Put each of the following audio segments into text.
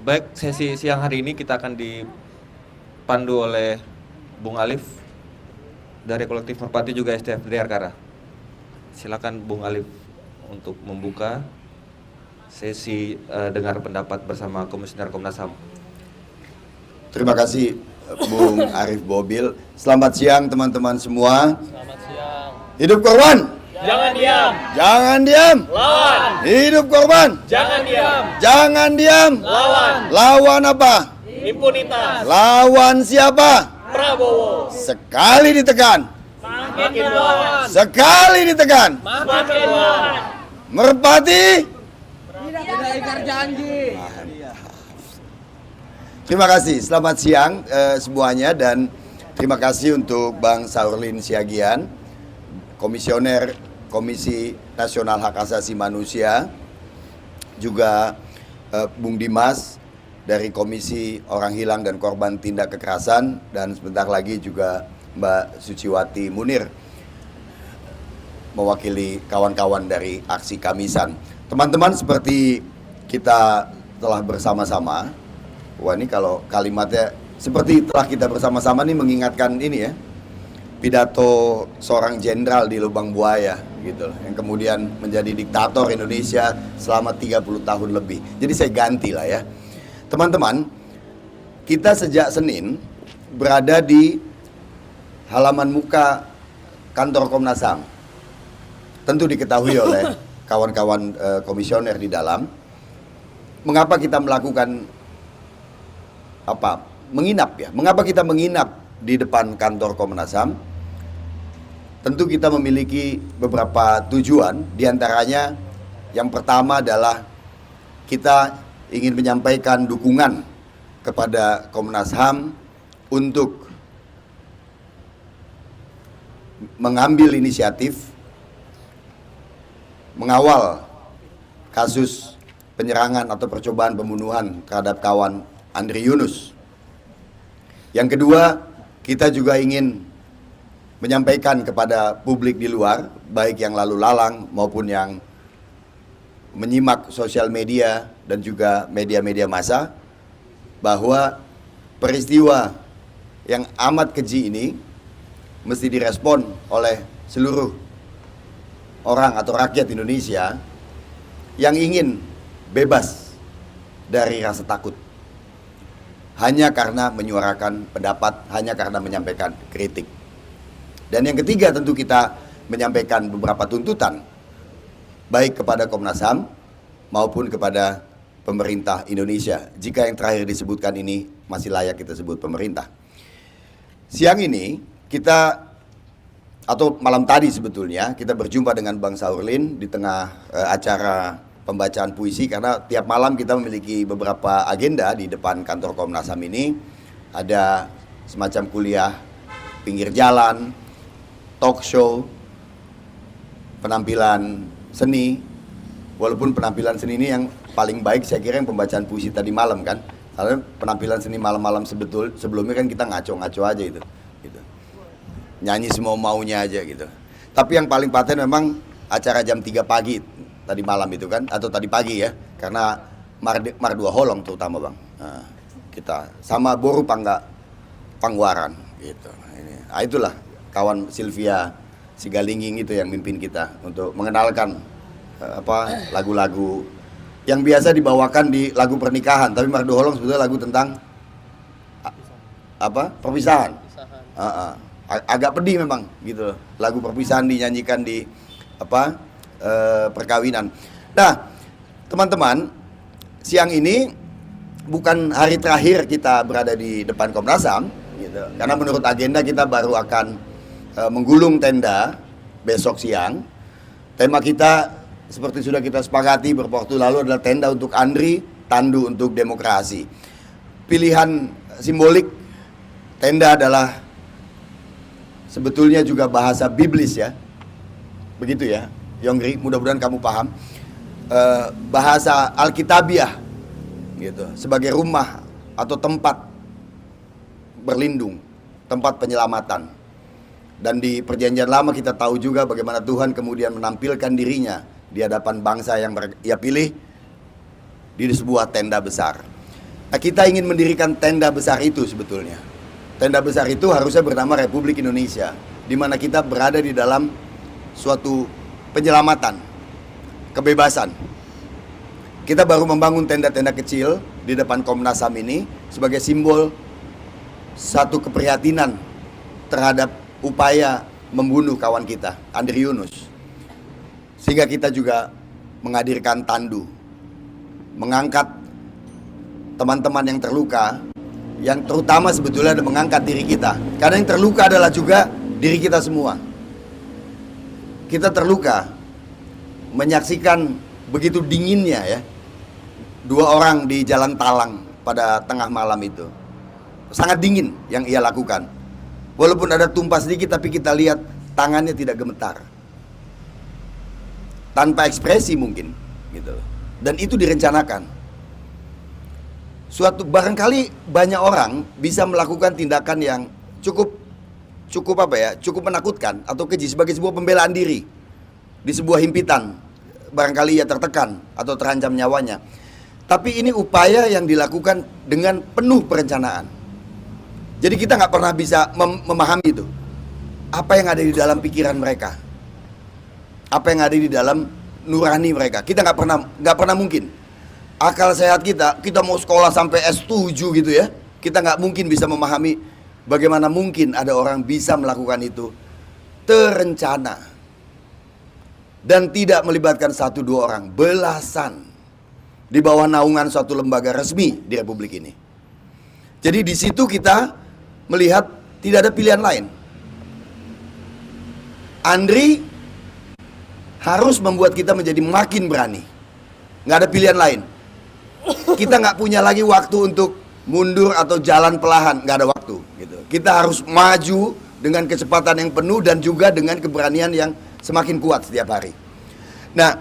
Baik, sesi siang hari ini kita akan dipandu oleh Bung Alif dari kolektif Merpati juga STF dari Arkara. Silakan Bung Alif untuk membuka sesi dengar pendapat bersama Komisioner Komnas HAM. Terima kasih Bung Arif Bobil. Selamat siang teman-teman semua. Selamat siang. Hidup korban. Jangan diam. Jangan diam. Lawan. Hidup korban. Jangan diam. Jangan diam. Lawan. Lawan apa? Impunitas. Lawan siapa? Prabowo. Sekali ditekan. Makin lawan. Sekali ditekan. Makin lawan. Merpati. Tidak ingkar janji. Terima kasih. Selamat siang semuanya dan terima kasih untuk Bang Saurlin Siagian, Komisioner Komisi Nasional Hak Asasi Manusia, juga Bung Dimas dari Komisi Orang Hilang dan Korban Tindak Kekerasan, dan sebentar lagi juga Mbak Suciwati Munir mewakili kawan-kawan dari Aksi Kamisan. Teman-teman, seperti kita telah bersama-sama, wah ini kalau kalimatnya seperti telah kita bersama-sama nih mengingatkan ini ya, pidato seorang jenderal di Lubang Buaya gitu loh, yang kemudian menjadi diktator Indonesia selama 30 tahun lebih. Jadi saya ganti lah ya. Teman-teman, kita sejak Senin berada di halaman muka kantor Komnas HAM. Tentu diketahui oleh kawan-kawan komisioner di dalam. Mengapa kita melakukan menginap ya? Mengapa kita menginap di depan kantor Komnas HAM? Tentu kita memiliki beberapa tujuan, diantaranya yang pertama adalah kita ingin menyampaikan dukungan kepada Komnas HAM untuk mengambil inisiatif mengawal kasus penyerangan atau percobaan pembunuhan terhadap kawan Andri Yunus. Yang kedua, kita juga ingin menyampaikan kepada publik di luar, baik yang lalu lalang maupun yang menyimak sosial media dan juga media-media massa, bahwa peristiwa yang amat keji ini mesti direspon oleh seluruh orang atau rakyat Indonesia yang ingin bebas dari rasa takut, hanya karena menyuarakan pendapat, hanya karena menyampaikan kritik. Dan yang ketiga, tentu kita menyampaikan beberapa tuntutan, baik kepada Komnas HAM maupun kepada pemerintah Indonesia, jika yang terakhir disebutkan ini masih layak kita sebut pemerintah. Siang ini kita, atau malam tadi sebetulnya, kita berjumpa dengan Bang Saurlin di tengah acara pembacaan puisi, karena tiap malam kita memiliki beberapa agenda di depan kantor Komnas HAM ini. Ada semacam kuliah pinggir jalan, talk show, penampilan seni. Walaupun penampilan seni ini yang paling baik saya kira yang pembacaan puisi tadi malam kan, karena penampilan seni malam-malam sebelumnya kan kita ngaco-ngaco aja gitu. Nyanyi semua maunya aja gitu. Tapi yang paling paten memang acara jam 3 pagi tadi malam itu kan, atau tadi pagi ya, karena Mardua Holong terutama Bang. Nah, kita sama Boru Pangwaran gitu. Itulah kawan Sylvia Sigalingging itu yang mimpin kita untuk mengenalkan lagu-lagu yang biasa dibawakan di lagu pernikahan, tapi Mardua Holong sebetulnya lagu tentang perpisahan. Agak pedih memang gitu, lagu perpisahan dinyanyikan di perkawinan. Nah, teman-teman, siang ini bukan hari terakhir kita berada di depan Komnas HAM gitu, karena menurut agenda kita baru akan menggulung tenda besok siang. Tema kita seperti sudah kita sepakati beberapa waktu lalu adalah tenda untuk Andri, tandu untuk demokrasi. Pilihan simbolik tenda adalah sebetulnya juga bahasa biblis ya, begitu ya Yongri, mudah-mudahan kamu paham. Bahasa Alkitabiah gitu, sebagai rumah atau tempat berlindung, tempat penyelamatan. Dan di perjanjian lama kita tahu juga bagaimana Tuhan kemudian menampilkan dirinya di hadapan bangsa yang ia pilih di sebuah tenda besar. Nah, kita ingin mendirikan tenda besar itu sebetulnya. Tenda besar itu harusnya bernama Republik Indonesia, di mana kita berada di dalam suatu penyelamatan, kebebasan. Kita baru membangun tenda-tenda kecil di depan Komnas HAM ini sebagai simbol satu keprihatinan terhadap upaya membunuh kawan kita, Andri Yunus. Sehingga kita juga menghadirkan tandu, mengangkat teman-teman yang terluka, yang terutama sebetulnya ada mengangkat diri kita. Karena yang terluka adalah juga diri kita semua. Kita terluka menyaksikan begitu dinginnya ya, 2 orang di Jalan Talang pada tengah malam itu. Sangat dingin yang ia lakukan. Walaupun ada tumpah sedikit, tapi kita lihat tangannya tidak gemetar, tanpa ekspresi mungkin gitu. Dan itu direncanakan. Barangkali banyak orang bisa melakukan tindakan yang cukup menakutkan atau keji sebagai sebuah pembelaan diri di sebuah himpitan. Barangkali ia tertekan atau terancam nyawanya. Tapi ini upaya yang dilakukan dengan penuh perencanaan. Jadi kita nggak pernah bisa memahami itu. Apa yang ada di dalam pikiran mereka, apa yang ada di dalam nurani mereka. Kita nggak pernah mungkin. Akal sehat kita mau sekolah sampai S7 gitu ya, kita nggak mungkin bisa memahami bagaimana mungkin ada orang bisa melakukan itu terencana dan tidak melibatkan 1-2 orang, belasan di bawah naungan suatu lembaga resmi di Republik ini. Jadi di situ kita melihat tidak ada pilihan lain. Andri harus membuat kita menjadi makin berani. Nggak ada pilihan lain. Kita nggak punya lagi waktu untuk mundur atau jalan pelahan, nggak ada waktu. Gitu. Kita harus maju dengan kecepatan yang penuh dan juga dengan keberanian yang semakin kuat setiap hari. Nah,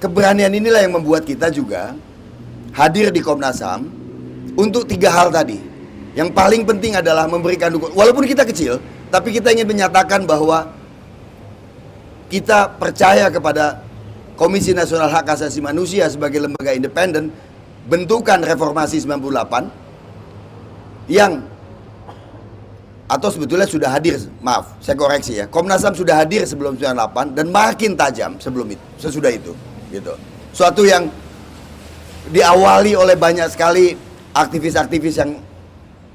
keberanian inilah yang membuat kita juga hadir di Komnas HAM untuk 3 hal tadi. Yang paling penting adalah memberikan dukungan. Walaupun kita kecil, tapi kita ingin menyatakan bahwa kita percaya kepada Komisi Nasional Hak Asasi Manusia sebagai lembaga independen bentukan reformasi 98 yang atau sebetulnya sudah hadir, maaf, saya koreksi ya. Komnas HAM sudah hadir sebelum 98 dan makin tajam sebelum itu, sesudah itu, gitu. Suatu yang diawali oleh banyak sekali aktivis-aktivis yang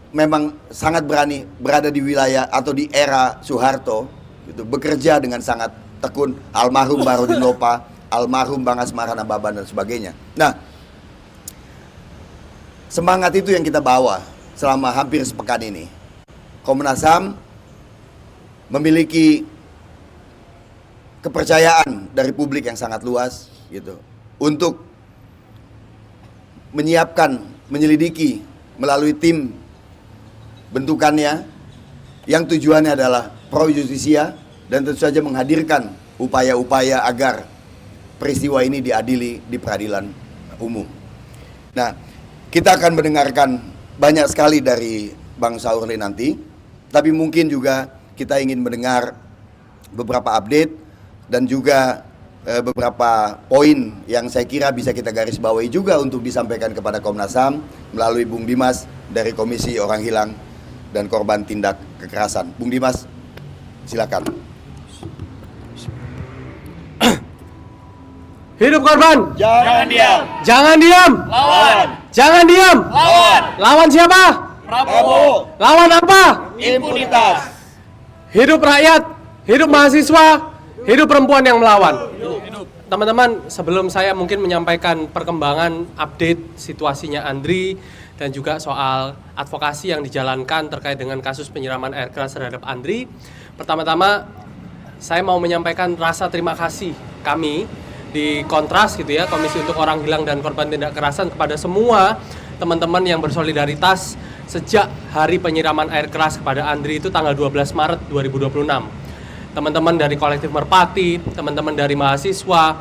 memang sangat berani berada di wilayah atau di era Soeharto, gitu, bekerja dengan sangat tekun, almarhum Barodin Lopa, almarhum Bang Asmara Nababan dan sebagainya. Nah, semangat itu yang kita bawa selama hampir sepekan ini. Komnas HAM memiliki kepercayaan dari publik yang sangat luas gitu untuk menyiapkan, menyelidiki melalui tim bentukannya yang tujuannya adalah pro justisia dan tentu saja menghadirkan upaya-upaya agar peristiwa ini diadili di peradilan umum. Nah, kita akan mendengarkan banyak sekali dari Bang Saurli nanti, tapi mungkin juga kita ingin mendengar beberapa update dan juga beberapa poin yang saya kira bisa kita garis bawahi juga untuk disampaikan kepada Komnas HAM melalui Bung Dimas dari Komisi Orang Hilang dan Korban Tindak Kekerasan. Bung Dimas, silakan. Hidup korban. Jangan diam. Jangan diam. Lawan. Jangan diam. Lawan. Lawan siapa? Prabowo. Lawan apa? Impunitas. Hidup rakyat, hidup mahasiswa, hidup perempuan yang melawan. Teman-teman, sebelum saya mungkin menyampaikan perkembangan update situasinya Andri dan juga soal advokasi yang dijalankan terkait dengan kasus penyiraman air keras terhadap Andri, pertama-tama saya mau menyampaikan rasa terima kasih kami di Kontras gitu ya, Komisi untuk Orang Hilang dan Korban Tindak Kekerasan, kepada semua teman-teman yang bersolidaritas sejak hari penyiraman air keras kepada Andri itu tanggal 12 Maret 2026. Teman-teman dari kolektif Merpati, teman-teman dari mahasiswa,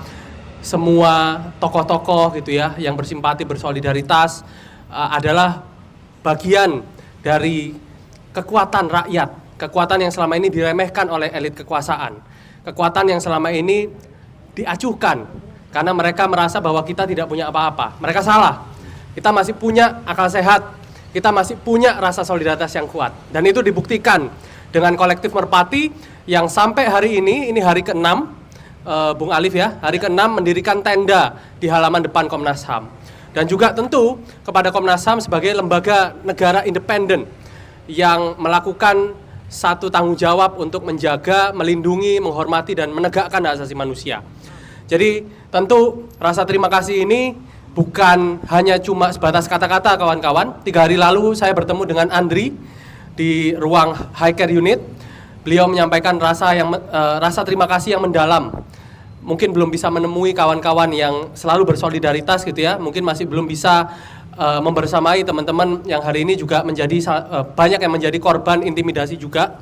semua tokoh-tokoh gitu ya yang bersimpati, bersolidaritas adalah bagian dari kekuatan rakyat, kekuatan yang selama ini diremehkan oleh elit kekuasaan, kekuatan yang selama ini diacuhkan karena mereka merasa bahwa kita tidak punya apa-apa. Mereka salah. kita masih punya akal sehat, kita masih punya rasa solidaritas yang kuat. Dan itu dibuktikan dengan kolektif Merpati yang sampai hari ini hari ke-6, Bung Alif ya, hari ke-6 mendirikan tenda di halaman depan Komnas HAM. Dan juga tentu kepada Komnas HAM sebagai lembaga negara independen yang melakukan satu tanggung jawab untuk menjaga, melindungi, menghormati, dan menegakkan hak asasi manusia. Jadi tentu rasa terima kasih ini bukan hanya cuma sebatas kata-kata kawan-kawan. 3 hari lalu saya bertemu dengan Andri di ruang High Care Unit. Beliau menyampaikan rasa terima kasih yang mendalam. Mungkin belum bisa menemui kawan-kawan yang selalu bersolidaritas gitu ya. Mungkin masih belum bisa membersamai teman-teman yang hari ini juga banyak yang menjadi korban intimidasi juga.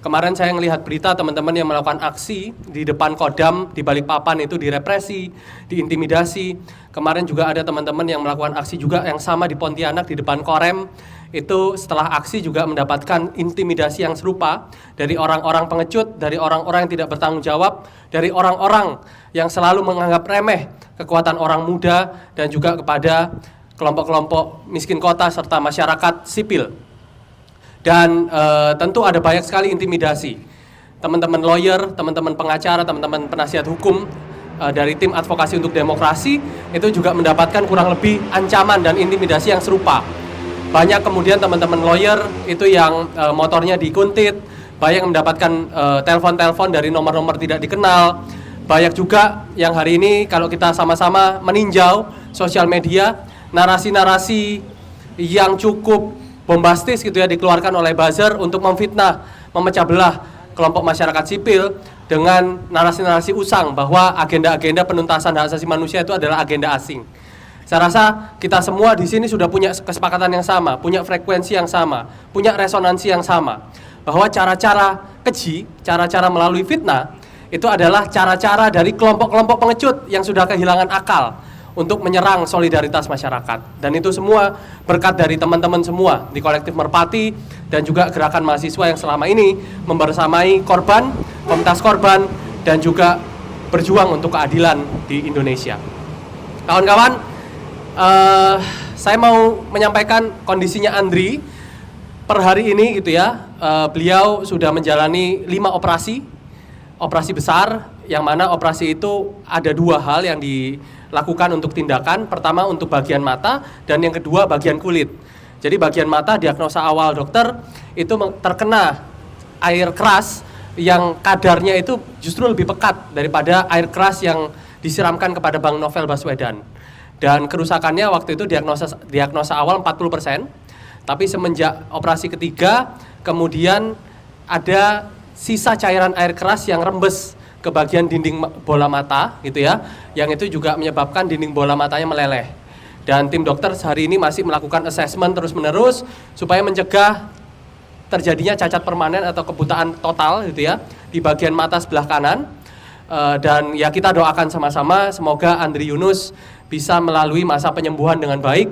Kemarin saya melihat berita teman-teman yang melakukan aksi di depan Kodam di Balikpapan itu direpresi, diintimidasi. Kemarin juga ada teman-teman yang melakukan aksi juga yang sama di Pontianak di depan Korem. Itu setelah aksi juga mendapatkan intimidasi yang serupa dari orang-orang pengecut, dari orang-orang yang tidak bertanggung jawab, dari orang-orang yang selalu menganggap remeh kekuatan orang muda dan juga kepada kelompok-kelompok miskin kota serta masyarakat sipil. Dan tentu ada banyak sekali intimidasi. Teman-teman lawyer, teman-teman pengacara, teman-teman penasihat hukum dari tim advokasi untuk demokrasi itu juga mendapatkan kurang lebih ancaman dan intimidasi yang serupa. Banyak kemudian teman-teman lawyer itu yang motornya dikuntit, banyak mendapatkan telepon-telepon dari nomor-nomor tidak dikenal. Banyak juga yang hari ini kalau kita sama-sama meninjau sosial media, narasi-narasi yang cukup bombastis gitu ya dikeluarkan oleh buzzer untuk memfitnah, memecah belah kelompok masyarakat sipil dengan narasi-narasi usang bahwa agenda-agenda penuntasan hak asasi manusia itu adalah agenda asing. Saya rasa kita semua di sini sudah punya kesepakatan yang sama, punya frekuensi yang sama, punya resonansi yang sama, bahwa cara-cara keji, cara-cara melalui fitnah itu adalah cara-cara dari kelompok-kelompok pengecut yang sudah kehilangan akal untuk menyerang solidaritas masyarakat. Dan itu semua berkat dari teman-teman semua di kolektif Merpati dan juga gerakan mahasiswa yang selama ini membersamai korban, komunitas korban, dan juga berjuang untuk keadilan di Indonesia. Kawan-kawan, saya mau menyampaikan kondisinya Andri per hari ini gitu ya. Beliau sudah menjalani 5 operasi besar, yang mana operasi itu ada 2 hal yang dilakukan untuk tindakan. Pertama untuk bagian mata dan yang kedua bagian kulit. Jadi bagian mata diagnosa awal dokter itu terkena air keras yang kadarnya itu justru lebih pekat daripada air keras yang disiramkan kepada Bang Novel Baswedan. Dan kerusakannya waktu itu diagnosa awal 40%, tapi semenjak operasi ketiga kemudian ada sisa cairan air keras yang rembes ke bagian dinding bola mata gitu ya, yang itu juga menyebabkan dinding bola matanya meleleh. Dan tim dokter hari ini masih melakukan assessment terus-menerus supaya mencegah terjadinya cacat permanen atau kebutaan total gitu ya di bagian mata sebelah kanan. Dan ya kita doakan sama-sama semoga Andri Yunus bisa melalui masa penyembuhan dengan baik,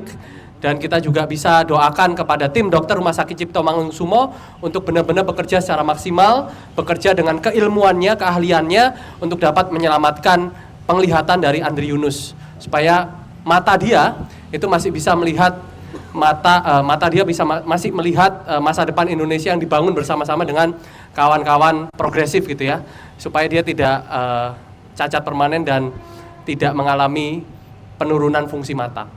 dan kita juga bisa doakan kepada tim dokter Rumah Sakit Cipto Mangunkusumo untuk benar-benar bekerja secara maksimal, bekerja dengan keilmuannya, keahliannya untuk dapat menyelamatkan penglihatan dari Andri Yunus supaya mata dia itu masih bisa melihat mata dia bisa masih melihat masa depan Indonesia yang dibangun bersama-sama dengan kawan-kawan progresif gitu ya, supaya dia tidak cacat permanen dan tidak mengalami penurunan fungsi mata.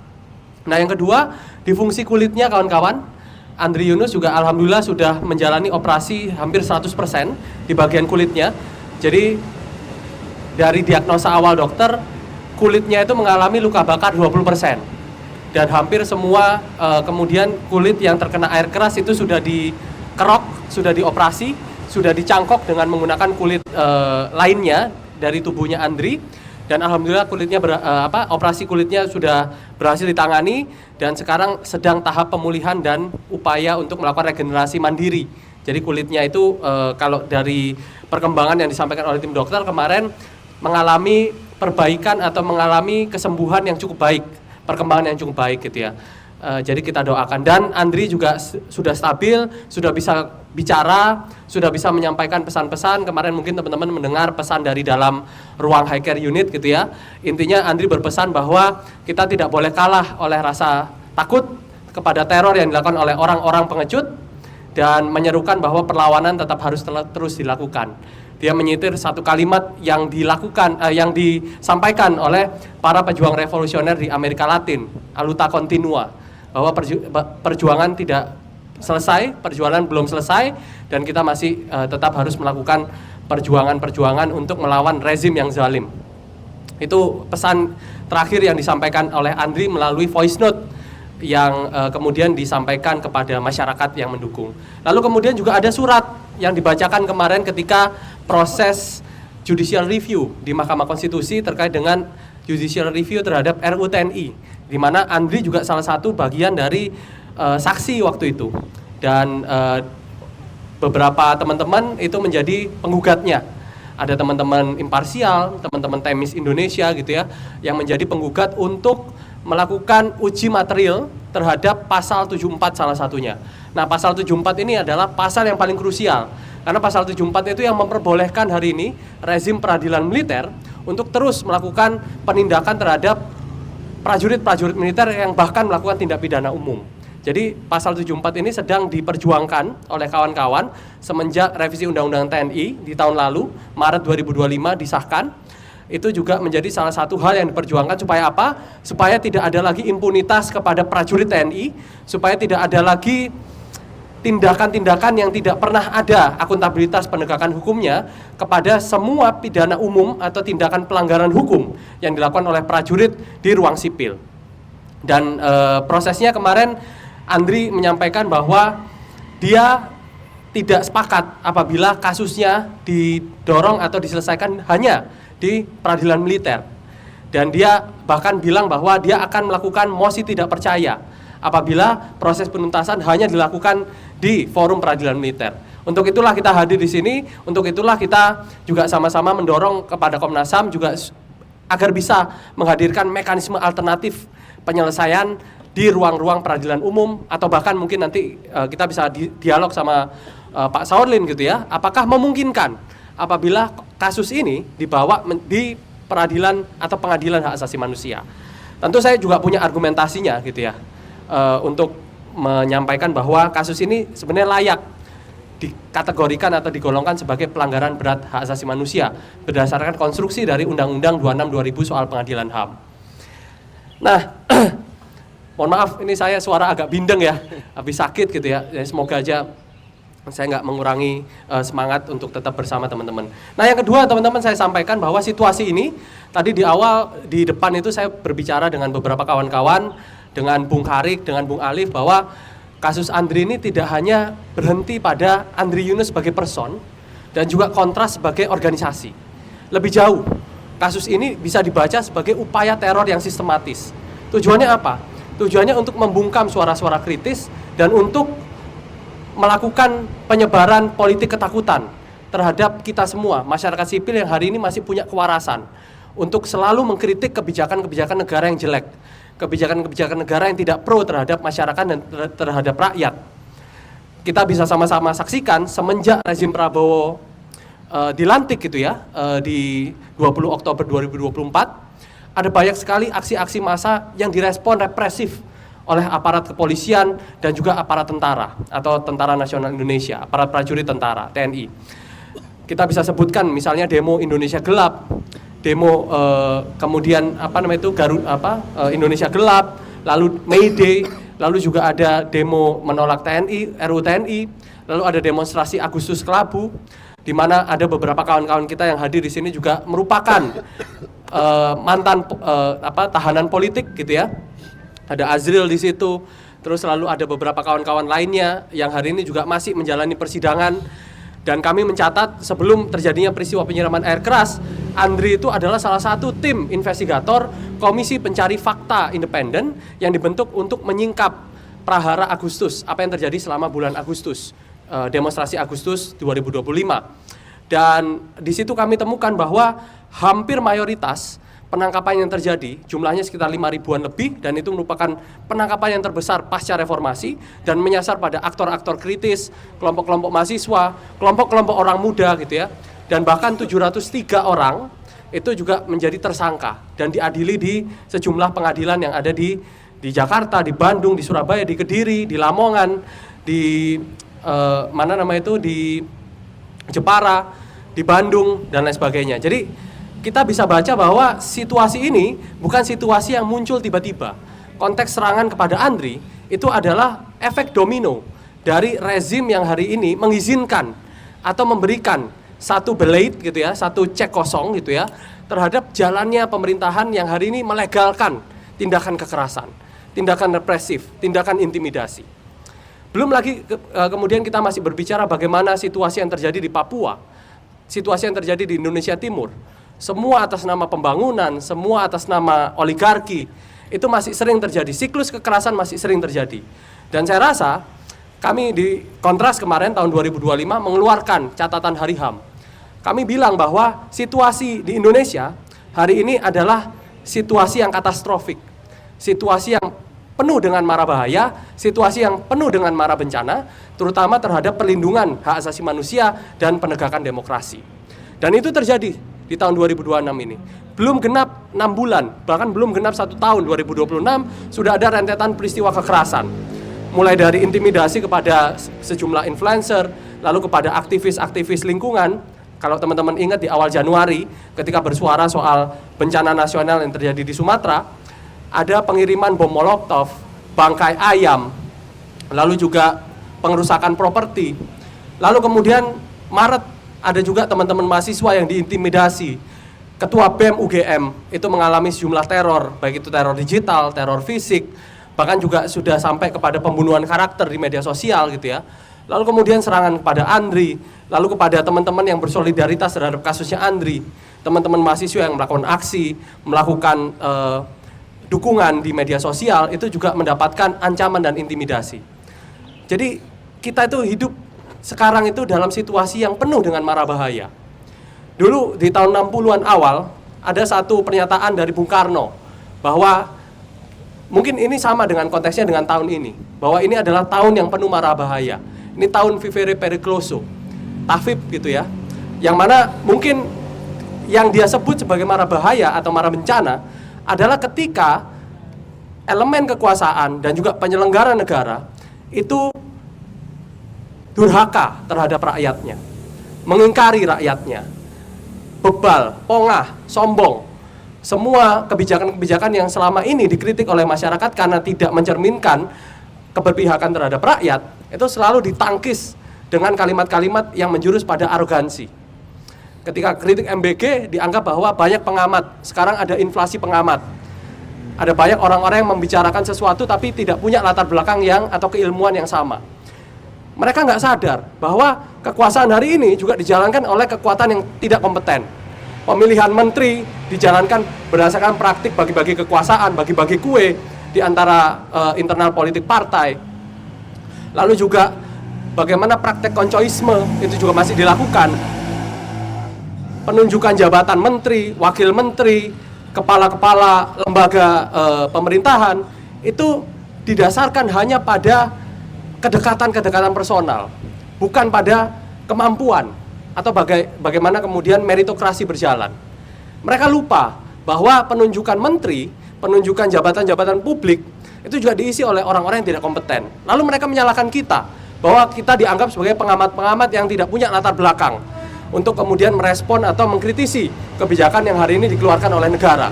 Nah yang kedua, di fungsi kulitnya kawan-kawan, Andri Yunus juga alhamdulillah sudah menjalani operasi hampir 100% di bagian kulitnya. Jadi dari diagnosa awal dokter, kulitnya itu mengalami luka bakar 20%. Dan hampir semua kemudian kulit yang terkena air keras itu sudah dikerok, sudah dioperasi, sudah dicangkok dengan menggunakan kulit lainnya dari tubuhnya Andri. Dan alhamdulillah operasi kulitnya sudah berhasil ditangani dan sekarang sedang tahap pemulihan dan upaya untuk melakukan regenerasi mandiri. Jadi kulitnya itu kalau dari perkembangan yang disampaikan oleh tim dokter kemarin mengalami perbaikan atau mengalami kesembuhan yang cukup baik, perkembangan yang cukup baik gitu ya. Jadi kita doakan, dan Andri juga sudah stabil, sudah bisa bicara, sudah bisa menyampaikan pesan-pesan. Kemarin mungkin teman-teman mendengar pesan dari dalam ruang high care unit gitu ya. Intinya Andri berpesan bahwa kita tidak boleh kalah oleh rasa takut kepada teror yang dilakukan oleh orang-orang pengecut dan menyerukan bahwa perlawanan tetap harus terus dilakukan. Dia menyitir satu kalimat yang yang disampaikan oleh para pejuang revolusioner di Amerika Latin, a luta continua, bahwa perjuangan tidak selesai, perjuangan belum selesai, dan kita masih tetap harus melakukan perjuangan-perjuangan untuk melawan rezim yang zalim. Itu pesan terakhir yang disampaikan oleh Andri melalui voice note yang kemudian disampaikan kepada masyarakat yang mendukung. Lalu kemudian juga ada surat yang dibacakan kemarin ketika proses judicial review di Mahkamah Konstitusi terkait dengan judicial review terhadap RUU TNI, di mana Andri juga salah satu bagian dari saksi waktu itu, dan beberapa teman-teman itu menjadi penggugatnya. Ada teman-teman imparsial, teman-teman Temis Indonesia gitu ya, yang menjadi penggugat untuk melakukan uji material terhadap pasal 74 salah satunya. Nah, pasal 74 ini adalah pasal yang paling krusial, karena pasal 74 itu yang memperbolehkan hari ini rezim peradilan militer untuk terus melakukan penindakan terhadap prajurit-prajurit militer yang bahkan melakukan tindak pidana umum. Jadi pasal 74 ini sedang diperjuangkan oleh kawan-kawan semenjak revisi Undang-Undang TNI di tahun lalu, Maret 2025 disahkan. Itu juga menjadi salah satu hal yang diperjuangkan supaya apa? Supaya tidak ada lagi impunitas kepada prajurit TNI, supaya tidak ada lagi tindakan-tindakan yang tidak pernah ada akuntabilitas penegakan hukumnya kepada semua pidana umum atau tindakan pelanggaran hukum yang dilakukan oleh prajurit di ruang sipil. Dan prosesnya kemarin Andri menyampaikan bahwa dia tidak sepakat apabila kasusnya didorong atau diselesaikan hanya di peradilan militer. Dan dia bahkan bilang bahwa dia akan melakukan mosi tidak percaya apabila proses penuntasan hanya dilakukan di forum peradilan militer. Untuk itulah kita hadir di sini, untuk itulah kita juga sama-sama mendorong kepada Komnas HAM juga agar bisa menghadirkan mekanisme alternatif penyelesaian di ruang-ruang peradilan umum, atau bahkan mungkin nanti kita bisa dialog sama Pak Saurlin gitu ya, apakah memungkinkan apabila kasus ini dibawa di peradilan atau pengadilan hak asasi manusia. Tentu saya juga punya argumentasinya gitu ya, untuk menyampaikan bahwa kasus ini sebenarnya layak dikategorikan atau digolongkan sebagai pelanggaran berat hak asasi manusia berdasarkan konstruksi dari Undang-Undang 26/2000 soal pengadilan HAM. Nah, mohon maaf ini saya suara agak bindeng ya, habis sakit gitu ya, semoga aja saya nggak mengurangi semangat untuk tetap bersama teman-teman. Nah, yang kedua teman-teman, saya sampaikan bahwa situasi ini tadi di awal di depan itu saya berbicara dengan beberapa kawan-kawan, dengan Bung Karik, dengan Bung Alif, bahwa kasus Andri ini tidak hanya berhenti pada Andri Yunus sebagai person dan juga Kontras sebagai organisasi. Lebih jauh, kasus ini bisa dibaca sebagai upaya teror yang sistematis. Tujuannya apa? Tujuannya untuk membungkam suara-suara kritis dan untuk melakukan penyebaran politik ketakutan terhadap kita semua, masyarakat sipil yang hari ini masih punya kewarasan untuk selalu mengkritik kebijakan-kebijakan negara yang jelek, kebijakan-kebijakan negara yang tidak pro terhadap masyarakat dan terhadap rakyat. Kita bisa sama-sama saksikan semenjak rezim Prabowo dilantik gitu ya, di 20 Oktober 2024, ada banyak sekali aksi-aksi massa yang direspon represif oleh aparat kepolisian dan juga aparat tentara atau Tentara Nasional Indonesia, aparat prajurit tentara, TNI. Kita bisa sebutkan misalnya demo Indonesia Gelap, demo kemudian Indonesia Gelap, lalu May Day, lalu juga ada demo menolak TNI, RUU TNI, lalu ada demonstrasi Agustus Kelabu, di mana ada beberapa kawan-kawan kita yang hadir di sini juga merupakan mantan tahanan politik gitu ya. Ada Azril di situ, terus lalu ada beberapa kawan-kawan lainnya yang hari ini juga masih menjalani persidangan. Dan kami mencatat sebelum terjadinya peristiwa penyiraman air keras, Andri itu adalah salah satu tim investigator Komisi Pencari Fakta Independen yang dibentuk untuk menyingkap prahara Agustus, apa yang terjadi selama bulan Agustus, demonstrasi Agustus 2025. Dan di situ kami temukan bahwa hampir mayoritas penangkapan yang terjadi, jumlahnya sekitar 5.000-an lebih, dan itu merupakan penangkapan yang terbesar pasca reformasi dan menyasar pada aktor-aktor kritis, kelompok-kelompok mahasiswa, kelompok-kelompok orang muda gitu ya. Dan bahkan 703 orang itu juga menjadi tersangka dan diadili di sejumlah pengadilan yang ada di Di Jakarta, di Bandung, di Surabaya, di Kediri, di Lamongan, di di Jepara, di Bandung, dan lain sebagainya. Jadi kita bisa baca bahwa situasi ini bukan situasi yang muncul tiba-tiba. Konteks serangan kepada Andri itu adalah efek domino dari rezim yang hari ini mengizinkan atau memberikan satu belait gitu ya, satu cek kosong gitu ya, terhadap jalannya pemerintahan yang hari ini melegalkan tindakan kekerasan, tindakan represif, tindakan intimidasi. Belum lagi kemudian kita masih berbicara bagaimana situasi yang terjadi di Papua, situasi yang terjadi di Indonesia Timur. Semua atas nama pembangunan, semua atas nama oligarki, itu masih sering terjadi, siklus kekerasan masih sering terjadi. Dan saya rasa kami di Kontras kemarin tahun 2025 mengeluarkan catatan Hari HAM. Kami bilang bahwa situasi di Indonesia hari ini adalah situasi yang katastrofik, situasi yang penuh dengan mara bahaya, situasi yang penuh dengan mara bencana, terutama terhadap perlindungan hak asasi manusia dan penegakan demokrasi. Dan itu terjadi di tahun 2026 ini. Belum genap 6 bulan, bahkan belum genap 1 tahun 2026, sudah ada rentetan peristiwa kekerasan. Mulai dari intimidasi kepada sejumlah influencer, lalu kepada aktivis-aktivis lingkungan. Kalau teman-teman ingat di awal Januari, ketika bersuara soal bencana nasional yang terjadi di Sumatera, ada pengiriman bom molotov, bangkai ayam, lalu juga pengerusakan properti. Lalu kemudian Maret ada juga teman-teman mahasiswa yang diintimidasi. Ketua BEM UGM itu mengalami sejumlah teror, baik itu teror digital, teror fisik, bahkan juga sudah sampai kepada pembunuhan karakter di media sosial gitu ya. Lalu kemudian serangan kepada Andri, lalu kepada teman-teman yang bersolidaritas terhadap kasusnya Andri, teman-teman mahasiswa yang melakukan aksi, melakukan dukungan di media sosial, itu juga mendapatkan ancaman dan intimidasi. Jadi kita itu hidup sekarang itu dalam situasi yang penuh dengan mara bahaya. Dulu di tahun 60-an awal ada satu pernyataan dari Bung Karno bahwa mungkin ini sama dengan konteksnya dengan tahun ini, bahwa ini adalah tahun yang penuh mara bahaya. Ini tahun vivere periculoso, tafib gitu ya, yang mana mungkin yang dia sebut sebagai mara bahaya atau mara bencana adalah ketika elemen kekuasaan dan juga penyelenggara negara itu durhaka terhadap rakyatnya, mengingkari rakyatnya, bebal, pongah, sombong. Semua kebijakan-kebijakan yang selama ini dikritik oleh masyarakat karena tidak mencerminkan keberpihakan terhadap rakyat, itu selalu ditangkis dengan kalimat-kalimat yang menjurus pada arogansi. Ketika kritik MBG dianggap bahwa banyak pengamat, sekarang ada inflasi pengamat. Ada banyak orang-orang yang membicarakan sesuatu tapi tidak punya latar belakang atau keilmuan yang sama. Mereka nggak sadar bahwa kekuasaan hari ini juga dijalankan oleh kekuatan yang tidak kompeten. Pemilihan menteri dijalankan berdasarkan praktik bagi-bagi kekuasaan, bagi-bagi kue di antara internal politik partai. Lalu juga bagaimana praktek koncoisme itu juga masih dilakukan. Penunjukan jabatan menteri, wakil menteri, kepala-kepala lembaga pemerintahan itu didasarkan hanya pada kedekatan-kedekatan personal, bukan pada kemampuan atau bagaimana kemudian meritokrasi berjalan. Mereka lupa bahwa penunjukan menteri, penunjukan jabatan-jabatan publik itu juga diisi oleh orang-orang yang tidak kompeten. Lalu mereka menyalahkan kita bahwa kita dianggap sebagai pengamat-pengamat yang tidak punya latar belakang untuk kemudian merespon atau mengkritisi kebijakan yang hari ini dikeluarkan oleh negara.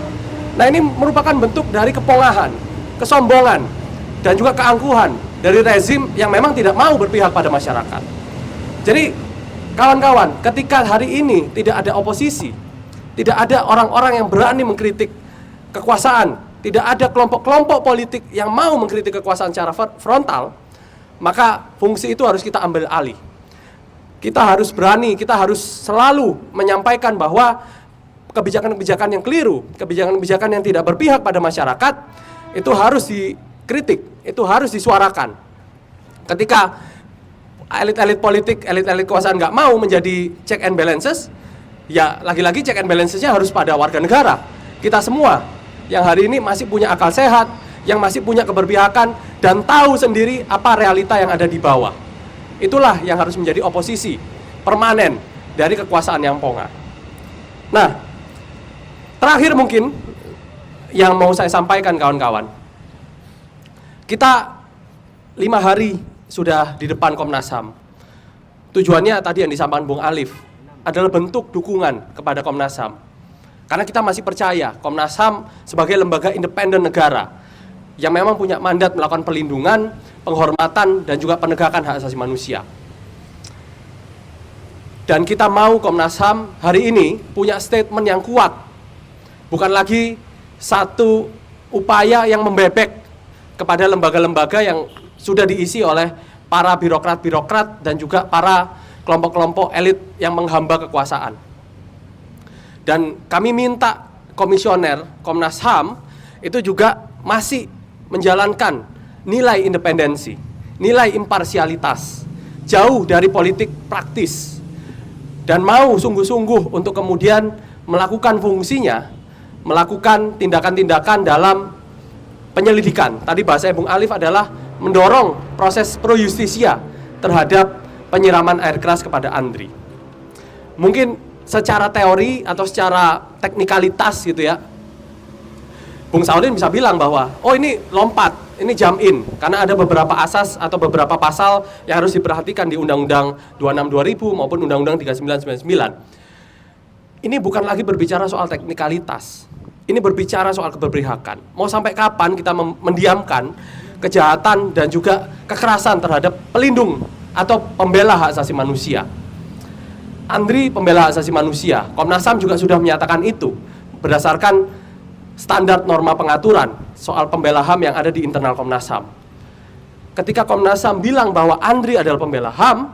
Nah, ini merupakan bentuk dari kepongahan, kesombongan, dan juga keangkuhan dari rezim yang memang tidak mau berpihak pada masyarakat. Jadi, kawan-kawan, ketika hari ini tidak ada oposisi, tidak ada orang-orang yang berani mengkritik kekuasaan, tidak ada kelompok-kelompok politik yang mau mengkritik kekuasaan secara frontal, maka fungsi itu harus kita ambil alih. Kita harus berani, kita harus selalu menyampaikan bahwa kebijakan-kebijakan yang keliru, kebijakan-kebijakan yang tidak berpihak pada masyarakat, itu harus dikritik, itu harus disuarakan. Ketika elit-elit politik, elit-elit kekuasaan nggak mau menjadi check and balances, ya lagi-lagi check and balancesnya harus pada warga negara. Kita semua yang hari ini masih punya akal sehat, yang masih punya keberpihakan, dan tahu sendiri apa realita yang ada di bawah. Itulah yang harus menjadi oposisi permanen dari kekuasaan yang pongah. Nah, terakhir mungkin yang mau saya sampaikan kawan-kawan, Kita 5 hari sudah di depan Komnas HAM. Tujuannya tadi yang disampaikan Bung Alif adalah bentuk dukungan kepada Komnas HAM. Karena kita masih percaya Komnas HAM sebagai lembaga independen negara yang memang punya mandat melakukan perlindungan, penghormatan, dan juga penegakan hak asasi manusia. Dan kita mau Komnas HAM hari ini punya statement yang kuat. Bukan lagi satu upaya yang membebek kepada lembaga-lembaga yang sudah diisi oleh para birokrat-birokrat dan juga para kelompok-kelompok elit yang menghamba kekuasaan. Dan kami minta komisioner Komnas HAM itu juga masih menjalankan nilai independensi, nilai imparsialitas, jauh dari politik praktis, dan mau sungguh-sungguh untuk kemudian melakukan fungsinya, melakukan tindakan-tindakan dalam penyelidikan. Tadi bahasa Bung Alif adalah mendorong proses pro justisia terhadap penyiraman air keras kepada Andri. Mungkin secara teori atau secara teknikalitas gitu ya, Bung Saudin bisa bilang bahwa oh ini lompat, ini jump in, karena ada beberapa asas atau beberapa pasal yang harus diperhatikan di Undang-Undang 26 2000 maupun Undang-Undang 3999. Ini bukan lagi berbicara soal teknikalitas, ini berbicara soal keberpihakan. Mau sampai kapan kita mendiamkan kejahatan dan juga kekerasan terhadap pelindung atau pembela hak asasi manusia? Andri pembela hak asasi manusia, Komnas HAM juga sudah menyatakan itu berdasarkan standar norma pengaturan soal pembela HAM yang ada di internal Komnas HAM. Ketika Komnas HAM bilang bahwa Andri adalah pembela HAM,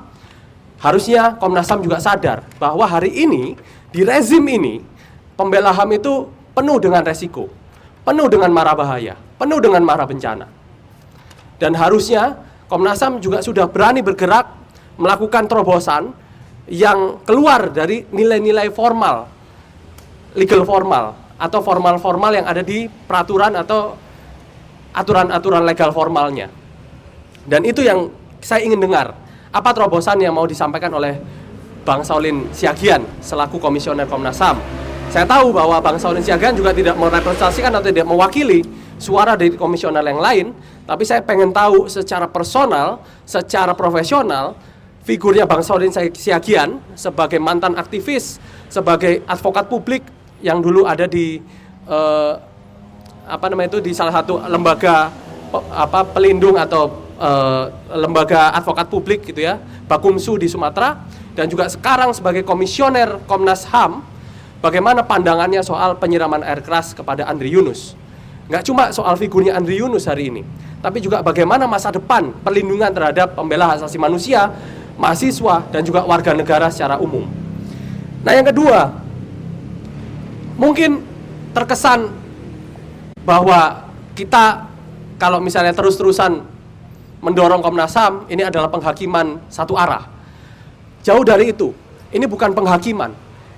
harusnya Komnas HAM juga sadar bahwa hari ini, di rezim ini, pembela HAM itu penuh dengan resiko, penuh dengan mara bahaya, penuh dengan mara bencana. Dan harusnya Komnas HAM juga sudah berani bergerak melakukan terobosan yang keluar dari nilai-nilai formal, legal formal, atau formal-formal yang ada di peraturan atau aturan-aturan legal formalnya. Dan itu yang saya ingin dengar. Apa terobosan yang mau disampaikan oleh Bang Saulin Siagian selaku komisioner Komnas HAM? Saya tahu bahwa Bang Saulin Siagian juga tidak merepresentasikan atau tidak mewakili suara dari komisioner yang lain, tapi saya pengen tahu secara personal, secara profesional, figurnya Bang Saulin Siagian sebagai mantan aktivis, sebagai advokat publik yang dulu ada di di salah satu lembaga pelindung atau lembaga advokat publik gitu ya, Bakumsu di Sumatera, dan juga sekarang sebagai komisioner Komnas HAM, bagaimana pandangannya soal penyiraman air keras kepada Andri Yunus? Nggak cuma soal figurnya Andri Yunus hari ini, tapi juga bagaimana masa depan perlindungan terhadap pembela hak asasi manusia, mahasiswa, dan juga warga negara secara umum. Nah, yang kedua, mungkin terkesan bahwa kita kalau misalnya terus-terusan mendorong Komnas HAM, ini adalah penghakiman satu arah. Jauh dari itu, ini bukan penghakiman,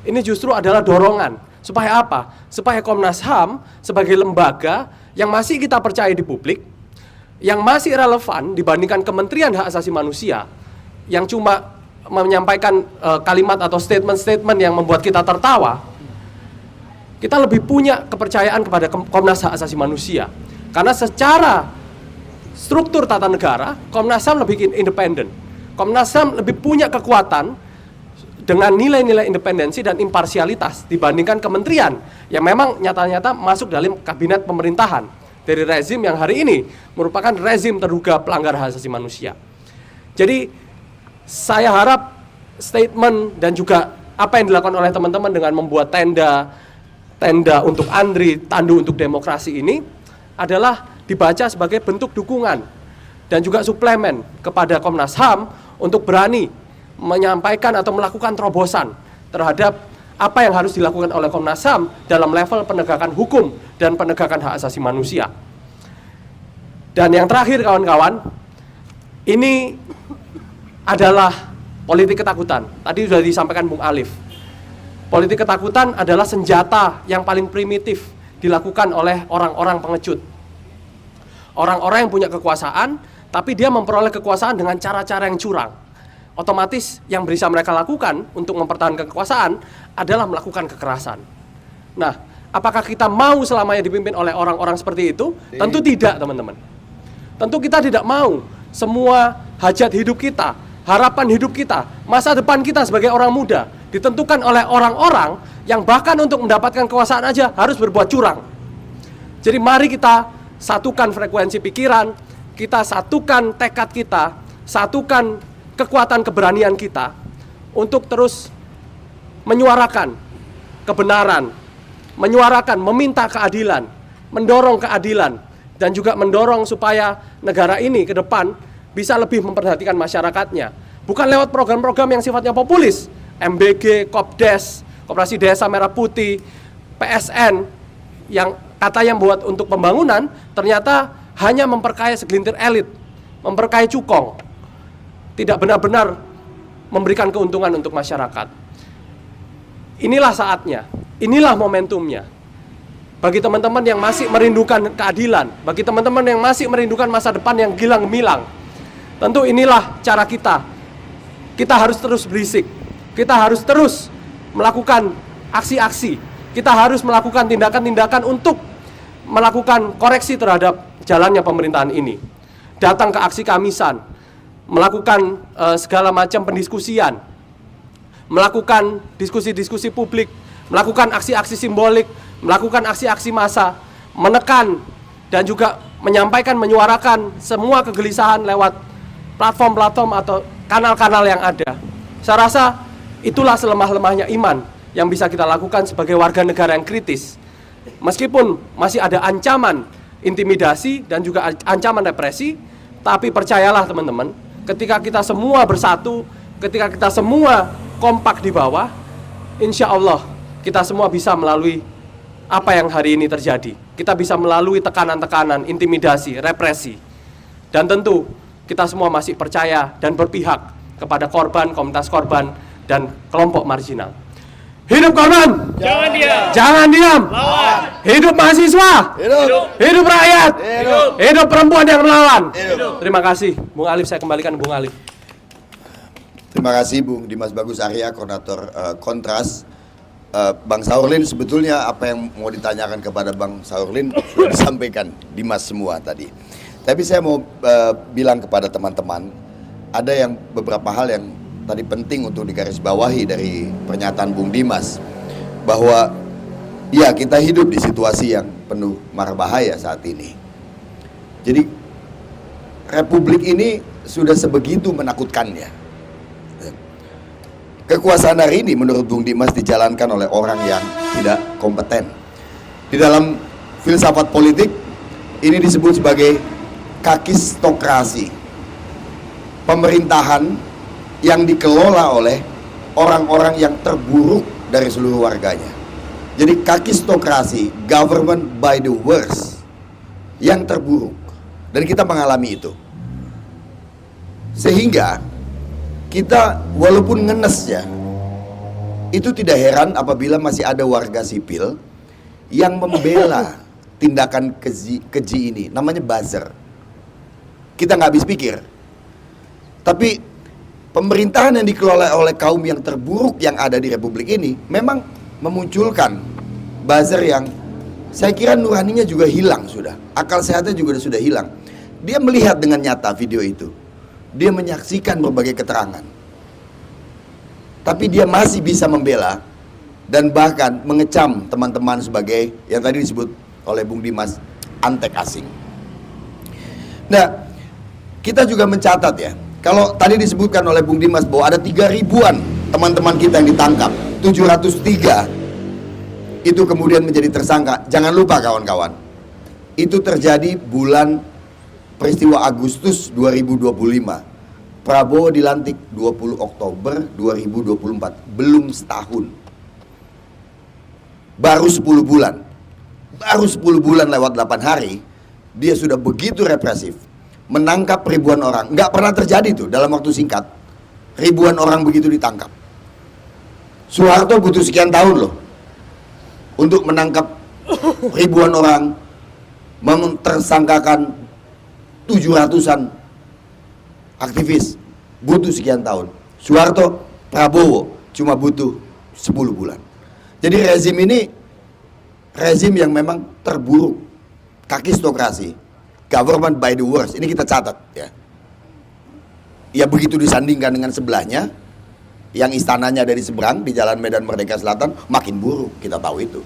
ini justru adalah dorongan. Supaya apa? Supaya Komnas HAM sebagai lembaga yang masih kita percaya di publik, yang masih relevan dibandingkan Kementerian Hak Asasi Manusia, yang cuma menyampaikan kalimat atau statement-statement yang membuat kita tertawa, kita lebih punya kepercayaan kepada Komnas Hak Asasi Manusia. Karena secara struktur tata negara, Komnas HAM lebih independen. Komnas HAM lebih punya kekuatan dengan nilai-nilai independensi dan imparsialitas dibandingkan kementerian yang memang nyata-nyata masuk dalam kabinet pemerintahan dari rezim yang hari ini merupakan rezim terduga pelanggar hak asasi manusia. Jadi saya harap statement dan juga apa yang dilakukan oleh teman-teman dengan membuat tenda untuk Andri, tandu untuk demokrasi ini adalah dibaca sebagai bentuk dukungan dan juga suplemen kepada Komnas HAM untuk berani menyampaikan atau melakukan terobosan terhadap apa yang harus dilakukan oleh Komnas HAM dalam level penegakan hukum dan penegakan hak asasi manusia. Dan yang terakhir kawan-kawan, ini adalah politik ketakutan. Tadi sudah disampaikan Bung Alif. Politik ketakutan adalah senjata yang paling primitif dilakukan oleh orang-orang pengecut. Orang-orang yang punya kekuasaan, tapi dia memperoleh kekuasaan dengan cara-cara yang curang. Otomatis yang bisa mereka lakukan untuk mempertahankan kekuasaan adalah melakukan kekerasan. Nah, apakah kita mau selamanya dipimpin oleh orang-orang seperti itu? Tentu tidak, teman-teman. Tentu kita tidak mau semua hajat hidup kita, harapan hidup kita, masa depan kita sebagai orang muda ditentukan oleh orang-orang yang bahkan untuk mendapatkan kekuasaan aja harus berbuat curang. Jadi mari kita satukan frekuensi pikiran, kita satukan tekad kita, satukan kekuatan keberanian kita untuk terus menyuarakan kebenaran, menyuarakan, meminta keadilan, mendorong keadilan, dan juga mendorong supaya negara ini ke depan bisa lebih memperhatikan masyarakatnya. Bukan lewat program-program yang sifatnya populis, MBG, Kopdes, Koperasi Desa Merah Putih, PSN, yang katanya buat untuk pembangunan, ternyata hanya memperkaya segelintir elit, memperkaya cukong, tidak benar-benar memberikan keuntungan untuk masyarakat. Inilah saatnya, inilah momentumnya. Bagi teman-teman yang masih merindukan keadilan, bagi teman-teman yang masih merindukan masa depan yang gilang gemilang, tentu inilah cara kita. Kita harus terus berisik, kita harus terus melakukan aksi-aksi, kita harus melakukan tindakan-tindakan untuk melakukan koreksi terhadap jalannya pemerintahan ini. Datang ke aksi Kamisan, melakukan segala macam pendiskusian, melakukan diskusi-diskusi publik, melakukan aksi-aksi simbolik, melakukan aksi-aksi massa, menekan dan juga menyampaikan, menyuarakan semua kegelisahan lewat platform-platform atau kanal-kanal yang ada. Saya rasa itulah selemah-lemahnya iman yang bisa kita lakukan sebagai warga negara yang kritis. Meskipun masih ada ancaman intimidasi dan juga ancaman represi, tapi percayalah teman-teman, ketika kita semua bersatu, ketika kita semua kompak di bawah, insya Allah kita semua bisa melalui apa yang hari ini terjadi. Kita bisa melalui tekanan-tekanan, intimidasi, represi. Dan tentu kita semua masih percaya dan berpihak kepada korban, komunitas korban, dan kelompok marginal. Hidup korban! Jangan diam! Jangan diam! Lawan! Hidup mahasiswa! Hidup! Hidup rakyat! Hidup! Hidup perempuan yang melawan! Hidup! Terima kasih. Bung Alif, saya kembalikan Bung Alif. Terima kasih Bung Dimas Bagus Arya, Koordinator Kontras. Bang Saurlin, sebetulnya apa yang mau ditanyakan kepada Bang Saurlin sudah disampaikan Dimas semua tadi. Tapi saya mau bilang kepada teman-teman, ada yang beberapa hal yang tadi penting untuk digarisbawahi dari pernyataan Bung Dimas, bahwa ya kita hidup di situasi yang penuh mara bahaya saat ini. Jadi Republik ini sudah sebegitu menakutkannya. Kekuasaan hari ini menurut Bung Dimas dijalankan oleh orang yang tidak kompeten. Di dalam filsafat politik ini disebut sebagai kakistokrasi, pemerintahan yang dikelola oleh orang-orang yang terburuk dari seluruh warganya. Jadi kakistokrasi, government by the worst, yang terburuk. Dan kita mengalami itu. Sehingga kita walaupun ngenes ya, itu tidak heran apabila masih ada warga sipil yang membela tindakan keji ini. Namanya buzzer. Kita nggak habis pikir. Tapi pemerintahan yang dikelola oleh kaum yang terburuk yang ada di Republik ini memang memunculkan buzzer yang saya kira nuraninya juga hilang sudah. Akal sehatnya juga sudah hilang. Dia melihat dengan nyata video itu. Dia menyaksikan berbagai keterangan. Tapi dia masih bisa membela dan bahkan mengecam teman-teman sebagai yang tadi disebut oleh Bung Dimas antek asing. Nah, kita juga mencatat ya, kalau tadi disebutkan oleh Bung Dimas bahwa ada 3.000-an teman-teman kita yang ditangkap, 703 itu kemudian menjadi tersangka. Jangan lupa kawan-kawan, itu terjadi bulan peristiwa Agustus 2025. Prabowo dilantik 20 Oktober 2024, belum setahun. Baru 10 bulan. Baru 10 bulan lewat 8 hari, dia sudah begitu represif. Menangkap ribuan orang. Nggak pernah terjadi tuh dalam waktu singkat. Ribuan orang begitu ditangkap. Soeharto butuh sekian tahun loh untuk menangkap ribuan orang, mentersangkakan 700-an aktivis, butuh sekian tahun. Soeharto, Prabowo cuma butuh 10 bulan. Jadi rezim ini rezim yang memang terburuk, kakistokrasi, government by the worst. Ini kita catat ya. Ya begitu disandingkan dengan sebelahnya, yang istananya dari seberang di Jalan Medan Merdeka Selatan, makin buruk, kita tahu itu.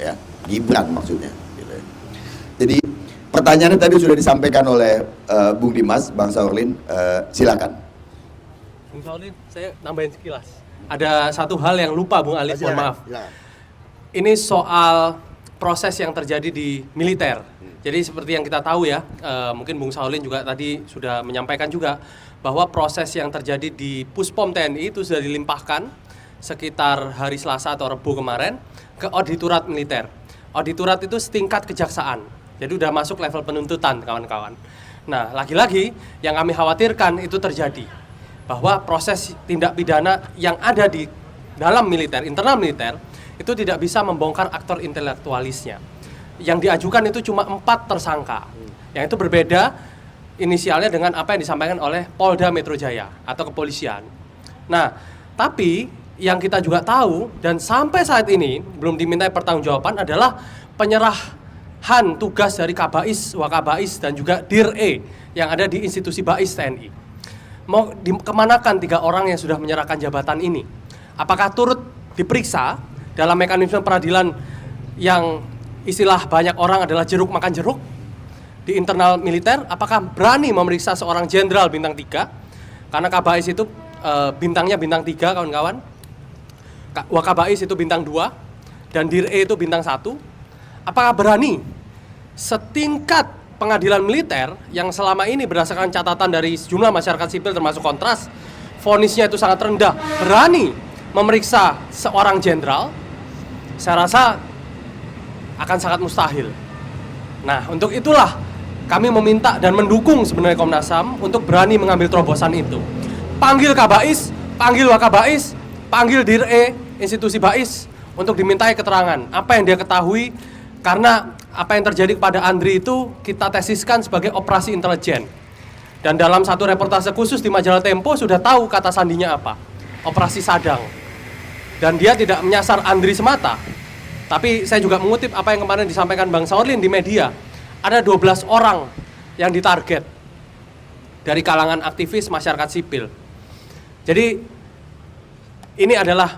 Ya, Gibran maksudnya. Gitu ya. Jadi pertanyaannya tadi sudah disampaikan oleh Bung Dimas, Bang Saurlin, silakan. Bung Saurlin, saya nambahin sekilas. Ada satu hal yang lupa Bung Alif, mohon maaf. Ini soal proses yang terjadi di militer. Jadi seperti yang kita tahu ya, mungkin Bung Saurlin juga tadi sudah menyampaikan juga bahwa proses yang terjadi di Puspom TNI itu sudah dilimpahkan sekitar hari Selasa atau Rabu kemarin ke auditorat militer. Auditorat itu setingkat kejaksaan. Jadi udah masuk level penuntutan, kawan-kawan. Nah, lagi-lagi yang kami khawatirkan itu terjadi bahwa proses tindak pidana yang ada di dalam militer, internal militer, itu tidak bisa membongkar aktor intelektualisnya. Yang diajukan itu cuma 4 tersangka. Yang itu berbeda inisialnya dengan apa yang disampaikan oleh Polda Metro Jaya atau kepolisian. Nah, tapi yang kita juga tahu dan sampai saat ini belum dimintai pertanggungjawaban adalah penyerahan tugas dari Kabais, Wakabais dan juga Dir-E yang ada di institusi Bais TNI. Mau kemanakan 3 orang yang sudah menyerahkan jabatan ini? Apakah turut diperiksa dalam mekanisme peradilan yang istilah banyak orang adalah jeruk makan jeruk di internal militer? Apakah berani memeriksa seorang jenderal bintang 3? Karena Kabais itu bintangnya bintang 3, kawan-kawan. Wakabais itu bintang 2 dan Dir-E itu bintang 1. Apakah berani setingkat pengadilan militer yang selama ini berdasarkan catatan dari sejumlah masyarakat sipil termasuk Kontras, vonisnya itu sangat rendah, berani memeriksa seorang jenderal? Saya rasa akan sangat mustahil. Nah, untuk itulah kami meminta dan mendukung sebenarnya Komnas HAM untuk berani mengambil terobosan itu. Panggil Kabais, panggil Wakabais, panggil Dir-E, institusi Bais untuk dimintai keterangan apa yang dia ketahui, karena apa yang terjadi kepada Andri itu kita tesiskan sebagai operasi intelijen. Dan dalam satu reportase khusus di majalah Tempo sudah tahu kata sandinya apa, operasi Sadang. Dan dia tidak menyasar Andri semata, tapi saya juga mengutip apa yang kemarin disampaikan Bang Saurlin di media. Ada 12 orang yang ditarget dari kalangan aktivis masyarakat sipil. Jadi ini adalah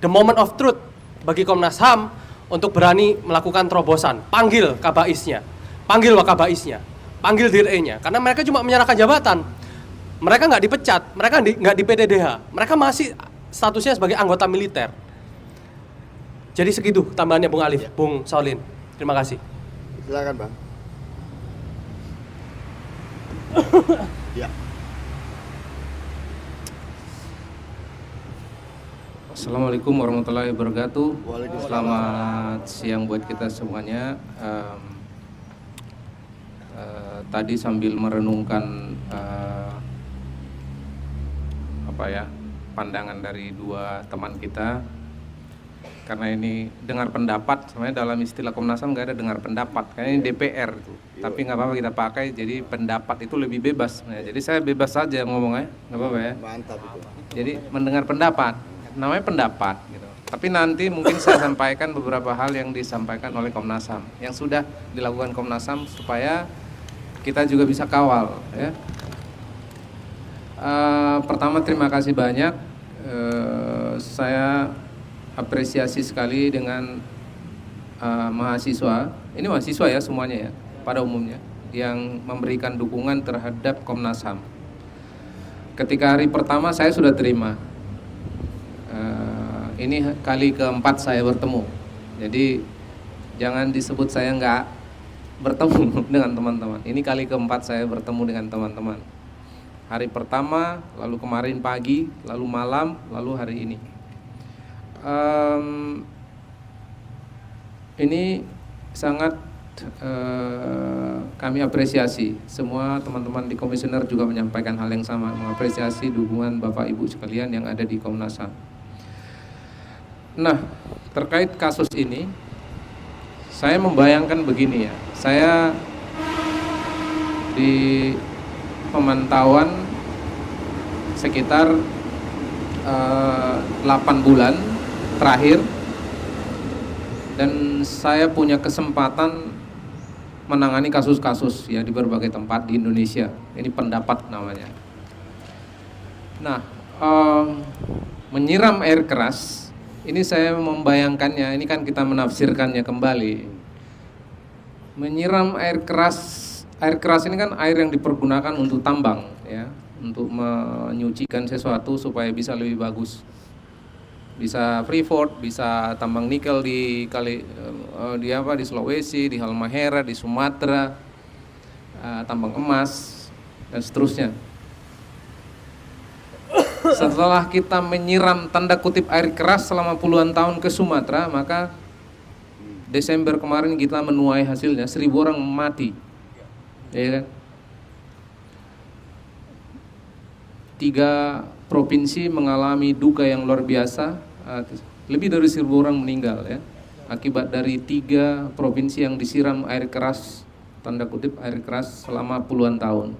the moment of truth bagi Komnas HAM untuk berani melakukan terobosan. Panggil Kabaisnya, panggil Wakabaisnya, panggil Dir-E-nya. Karena mereka cuma menyerahkan jabatan. Mereka nggak dipecat, mereka nggak di PDDH. Mereka masih statusnya sebagai anggota militer. Jadi segitu tambahannya Bung Alif, Bung Saurlin. Terima kasih. Silakan Bang. Ya. Assalamualaikum warahmatullahi wabarakatuh. Selamat siang buat kita semuanya. Tadi sambil merenungkan pandangan dari 2 teman kita, karena ini dengar pendapat. Sebenarnya dalam istilah Komnas HAM nggak ada dengar pendapat, karena ini DPR itu. Tapi nggak apa-apa kita pakai, jadi pendapat itu lebih bebas. Jadi saya bebas saja ngomongnya, nggak apa-apa ya. Mantap itu. Jadi mendengar pendapat, namanya pendapat gitu. Tapi nanti mungkin saya sampaikan beberapa hal yang disampaikan oleh Komnas HAM yang sudah dilakukan Komnas HAM supaya kita juga bisa kawal ya. Pertama terima kasih banyak, saya apresiasi sekali dengan mahasiswa. Ini mahasiswa ya semuanya ya pada umumnya yang memberikan dukungan terhadap Komnas HAM. Ketika hari pertama saya sudah terima. Ini kali keempat saya bertemu. Jadi jangan disebut saya nggak bertemu dengan teman-teman. Ini kali keempat saya bertemu dengan teman-teman. Hari pertama, lalu kemarin pagi, lalu malam, lalu hari ini. Ini sangat kami apresiasi. Semua teman-teman di komisioner juga menyampaikan hal yang sama, mengapresiasi dukungan Bapak Ibu sekalian yang ada di Komnas HAM. Nah, terkait kasus ini, saya membayangkan begini ya. Saya di pemantauan sekitar 8 bulan terakhir, dan saya punya kesempatan menangani kasus-kasus ya di berbagai tempat di Indonesia. Ini pendapat namanya. Nah, menyiram air keras, ini saya membayangkannya, ini kan kita menafsirkannya kembali. Menyiram air keras ini kan air yang dipergunakan untuk tambang ya, untuk menyucikan sesuatu supaya bisa lebih bagus. Bisa Freeport, bisa tambang nikel di di Sulawesi, di Halmahera, di Sumatera, tambang emas dan seterusnya. Setelah kita menyiram tanda kutip air keras selama puluhan tahun ke Sumatera, maka Desember kemarin kita menuai hasilnya, 1.000 orang mati, ya kan? 3 provinsi mengalami duka yang luar biasa, lebih dari 1.000 orang meninggal ya, akibat dari 3 provinsi yang disiram air keras, tanda kutip air keras selama puluhan tahun.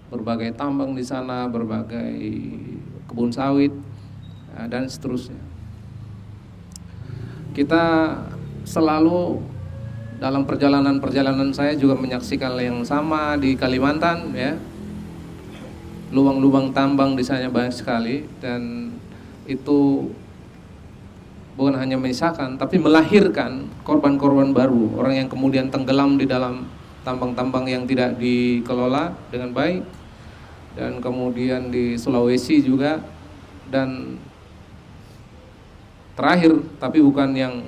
Berbagai tambang di sana, berbagai kebun sawit dan seterusnya. Kita selalu dalam perjalanan saya juga menyaksikan yang sama di Kalimantan ya. Lubang-lubang tambang di sana banyak sekali, dan itu bukan hanya menyisakan tapi melahirkan korban-korban baru, orang yang kemudian tenggelam di dalam tambang-tambang yang tidak dikelola dengan baik. Dan kemudian di Sulawesi juga, dan terakhir tapi bukan yang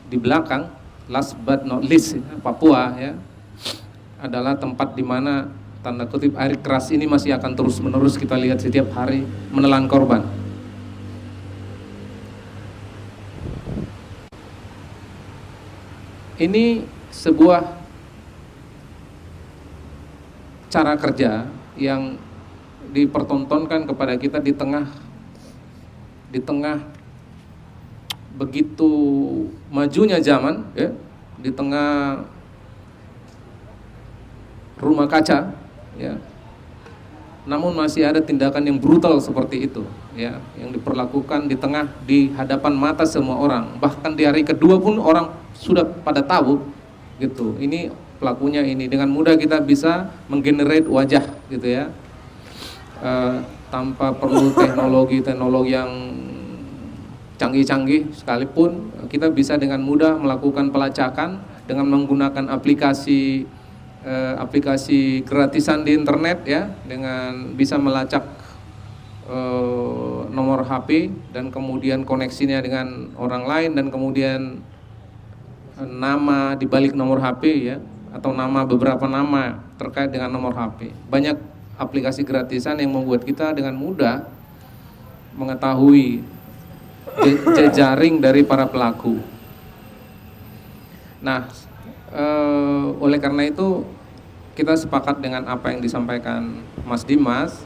di belakang, last but not least, Papua ya, adalah tempat di mana tanda kutip air keras ini masih akan terus menerus kita lihat setiap hari menelan korban. Ini sebuah cara kerja yang dipertontonkan kepada kita di tengah begitu majunya zaman ya, di tengah rumah kaca ya, namun masih ada tindakan yang brutal seperti itu ya, yang diperlakukan di hadapan mata semua orang, bahkan di hari kedua pun orang sudah pada tahu gitu, ini pelakunya ini. Dengan mudah kita bisa menggenerate wajah gitu ya, tanpa perlu teknologi yang canggih-canggih sekalipun, kita bisa dengan mudah melakukan pelacakan dengan menggunakan aplikasi gratisan di internet ya, dengan bisa melacak nomor HP dan kemudian koneksinya dengan orang lain, dan kemudian nama di balik nomor HP ya, atau beberapa nama terkait dengan nomor HP. Banyak aplikasi gratisan yang membuat kita dengan mudah mengetahui jejaring dari para pelaku. Nah, oleh karena itu kita sepakat dengan apa yang disampaikan Mas Dimas.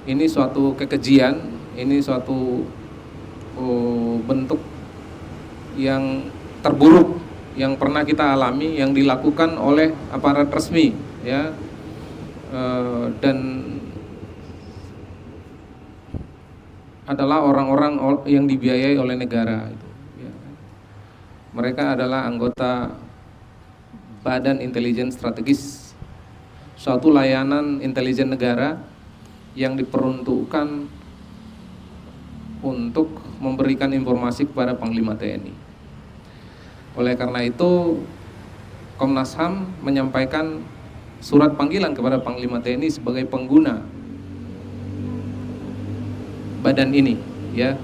Ini suatu kekejian, ini suatu bentuk yang terburuk yang pernah kita alami, yang dilakukan oleh aparat resmi ya, dan adalah orang-orang yang dibiayai oleh negara itu ya. Mereka adalah anggota Badan Intelijen Strategis, suatu layanan intelijen negara yang diperuntukkan untuk memberikan informasi kepada Panglima TNI. Oleh karena itu, Komnas HAM menyampaikan surat panggilan kepada Panglima TNI sebagai pengguna badan ini, ya.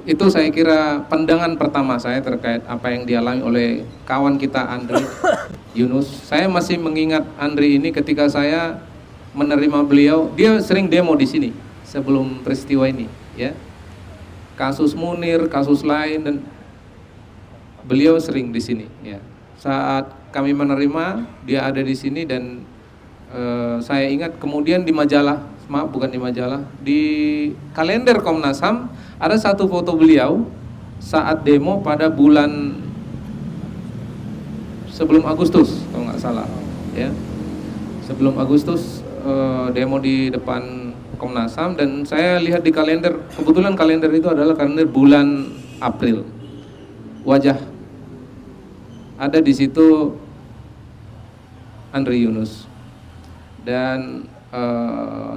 Itu saya kira pandangan pertama saya terkait apa yang dialami oleh kawan kita Andri Yunus. Saya masih mengingat Andri ini ketika saya menerima beliau, dia sering demo di sini sebelum peristiwa ini, ya. Kasus Munir, kasus lain, dan beliau sering di sini, ya. Saat kami menerima, dia ada di sini, dan saya ingat kemudian di majalah, di kalender Komnas HAM ada satu foto beliau saat demo pada bulan sebelum Agustus, kalau nggak salah, ya. Sebelum Agustus demo di depan Komnas HAM, dan saya lihat di kalender, kebetulan kalender itu adalah kalender bulan April. wajah ada di situ Andri Yunus, dan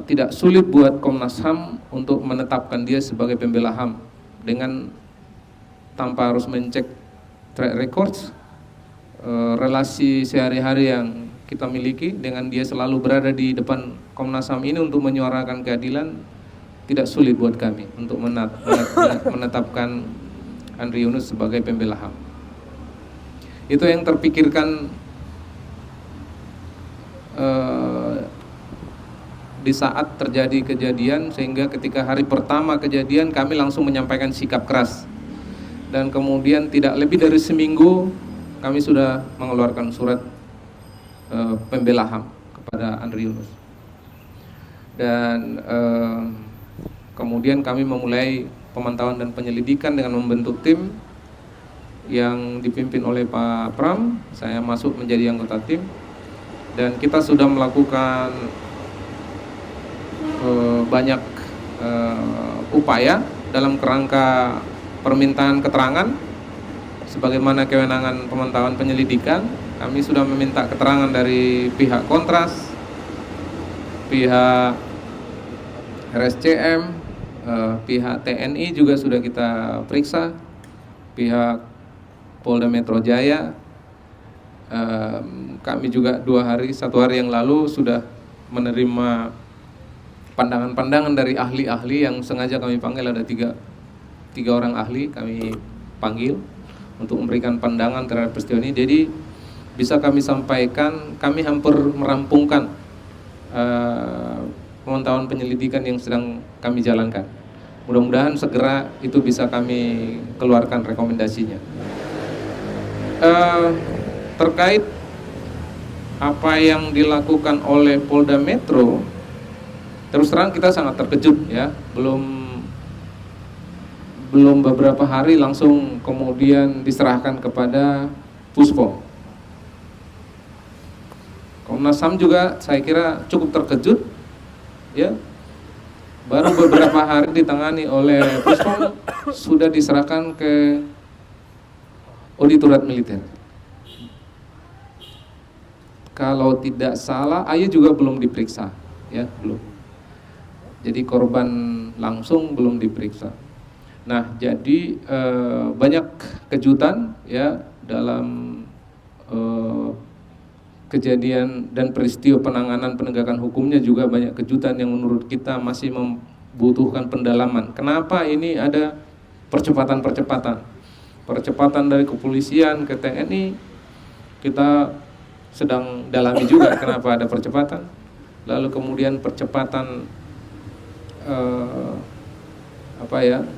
tidak sulit buat Komnas HAM untuk menetapkan dia sebagai pembela HAM dengan tanpa harus mencek track records, relasi sehari-hari yang kita miliki dengan dia selalu berada di depan Komnas HAM ini untuk menyuarakan keadilan. Tidak sulit buat kami untuk menetapkan Andri Yunus sebagai pembela HAM. Itu yang terpikirkan di saat terjadi kejadian, sehingga ketika hari pertama kejadian kami langsung menyampaikan sikap keras, dan kemudian tidak lebih dari seminggu kami sudah mengeluarkan surat pembela HAM kepada Andri Yunus, dan kemudian kami memulai pemantauan dan penyelidikan dengan membentuk tim yang dipimpin oleh Pak Pram. Saya masuk menjadi anggota tim, dan kita sudah melakukan banyak upaya dalam kerangka permintaan keterangan sebagaimana kewenangan pemantauan penyelidikan. Kami sudah meminta keterangan dari pihak Kontras, pihak RSCM, pihak TNI juga sudah kita periksa, pihak Polda Metro Jaya. Kami juga satu hari yang lalu sudah menerima pandangan-pandangan dari ahli-ahli yang sengaja kami panggil. Ada tiga orang ahli kami panggil untuk memberikan pandangan terhadap peristiwa ini. Jadi bisa kami sampaikan, kami hampir merampungkan pemantauan penyelidikan yang sedang kami jalankan. Mudah-mudahan segera itu bisa kami keluarkan rekomendasinya. Terkait apa yang dilakukan oleh Polda Metro, terus terang kita sangat terkejut ya. Belum beberapa hari langsung kemudian diserahkan kepada Puspom. Komnas HAM juga saya kira cukup terkejut ya. Baru beberapa hari ditangani oleh Puspom sudah diserahkan ke Auditorat Militer. Kalau tidak salah, ayah juga belum diperiksa, ya belum. Jadi korban langsung belum diperiksa. Nah, jadi banyak kejutan ya dalam kejadian dan peristiwa penanganan penegakan hukumnya, juga banyak kejutan yang menurut kita masih membutuhkan pendalaman. Kenapa ini ada percepatan dari kepolisian ke TNI? Kita sedang dalami juga kenapa ada percepatan. Lalu kemudian percepatan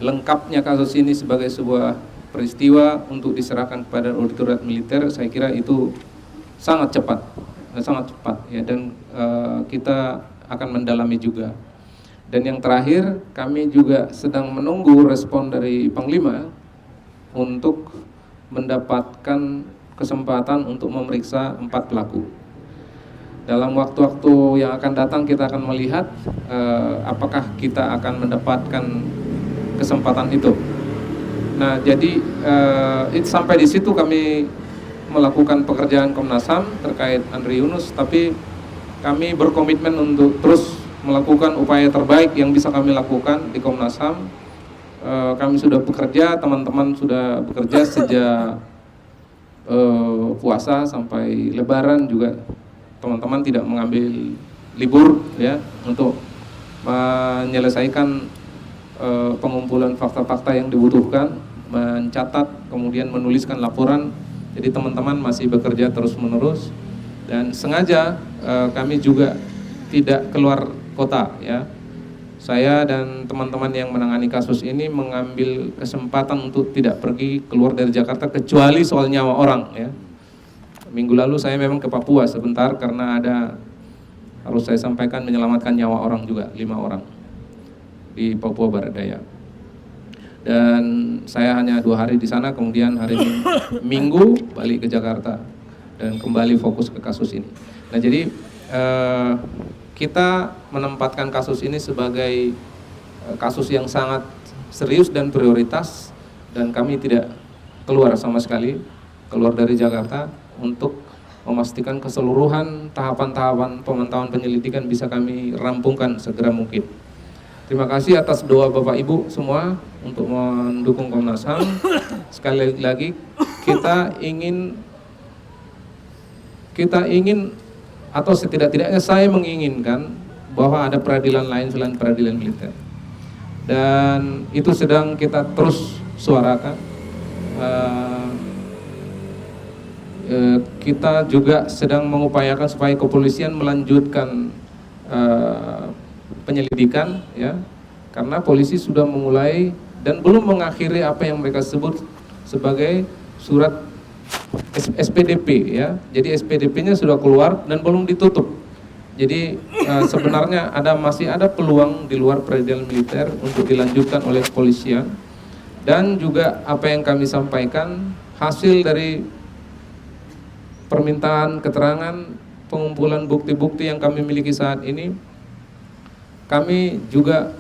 lengkapnya kasus ini sebagai sebuah peristiwa untuk diserahkan kepada Auditorat Militer, saya kira itu sangat cepat ya, dan kita akan mendalami juga. Dan yang terakhir, kami juga sedang menunggu respon dari Panglima untuk mendapatkan kesempatan untuk memeriksa 4 pelaku. Dalam waktu-waktu yang akan datang kita akan melihat apakah kita akan mendapatkan kesempatan itu. Nah, jadi sampai di situ kami melakukan pekerjaan Komnas HAM terkait Andri Yunus, tapi kami berkomitmen untuk terus melakukan upaya terbaik yang bisa kami lakukan di Komnas HAM. Kami sudah bekerja, teman-teman sudah bekerja sejak puasa sampai Lebaran juga. Teman-teman tidak mengambil libur ya untuk menyelesaikan pengumpulan fakta-fakta yang dibutuhkan, mencatat, kemudian menuliskan laporan. Jadi teman-teman masih bekerja terus-menerus, dan sengaja kami juga tidak keluar kota ya. Saya dan teman-teman yang menangani kasus ini mengambil kesempatan untuk tidak pergi keluar dari Jakarta kecuali soal nyawa orang ya. Minggu lalu saya memang ke Papua sebentar karena harus saya sampaikan menyelamatkan nyawa orang juga, 5 orang di Papua Barat Daya. Dan saya hanya 2 hari di sana, kemudian hari Minggu balik ke Jakarta dan kembali fokus ke kasus ini. Nah, jadi kita menempatkan kasus ini sebagai kasus yang sangat serius dan prioritas, dan kami tidak keluar sama sekali, keluar dari Jakarta untuk memastikan keseluruhan tahapan-tahapan pemantauan penyelidikan bisa kami rampungkan segera mungkin. Terima kasih atas doa Bapak Ibu semua untuk mendukung Komnas HAM. Sekali lagi kita ingin atau setidak-tidaknya saya menginginkan bahwa ada peradilan lain selain peradilan militer. Dan itu sedang kita terus suarakan. Kita juga sedang mengupayakan supaya kepolisian melanjutkan penyelidikan, ya, karena polisi sudah memulai dan belum mengakhiri apa yang mereka sebut sebagai surat SPDP, ya. Jadi SPDP-nya sudah keluar dan belum ditutup. Jadi sebenarnya masih ada peluang di luar peradilan militer untuk dilanjutkan oleh kepolisian. Dan juga apa yang kami sampaikan hasil dari permintaan keterangan, pengumpulan bukti-bukti yang kami miliki saat ini, kami juga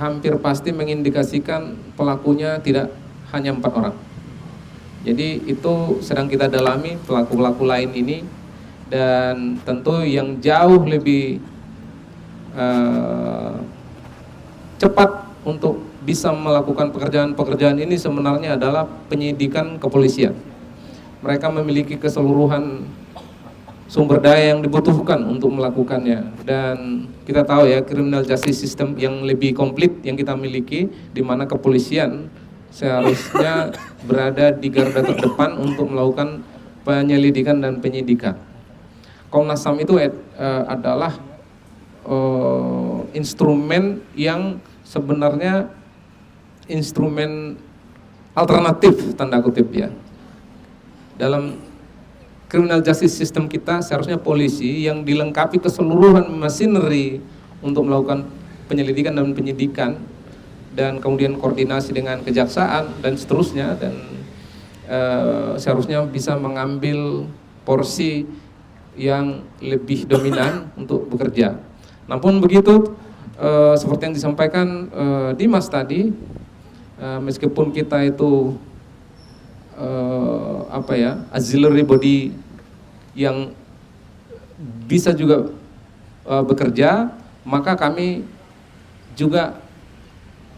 hampir pasti mengindikasikan pelakunya tidak hanya 4 orang. Jadi itu sedang kita dalami pelaku-pelaku lain ini, dan tentu yang jauh lebih cepat untuk bisa melakukan pekerjaan-pekerjaan ini sebenarnya adalah penyidikan kepolisian. Mereka memiliki keseluruhan sumber daya yang dibutuhkan untuk melakukannya, dan kita tahu ya, criminal justice system yang lebih komplit yang kita miliki, di mana kepolisian seharusnya berada di garda terdepan untuk melakukan penyelidikan dan penyidikan. Komnas HAM itu adalah instrumen yang sebenarnya instrumen alternatif, tanda kutip, ya. Dalam criminal justice system kita seharusnya polisi yang dilengkapi keseluruhan machinery untuk melakukan penyelidikan dan penyidikan, dan kemudian koordinasi dengan kejaksaan dan seterusnya, dan seharusnya bisa mengambil porsi yang lebih dominan untuk bekerja. Namun begitu, seperti yang disampaikan Dimas tadi, meskipun kita itu auxiliary body yang bisa juga bekerja, maka kami juga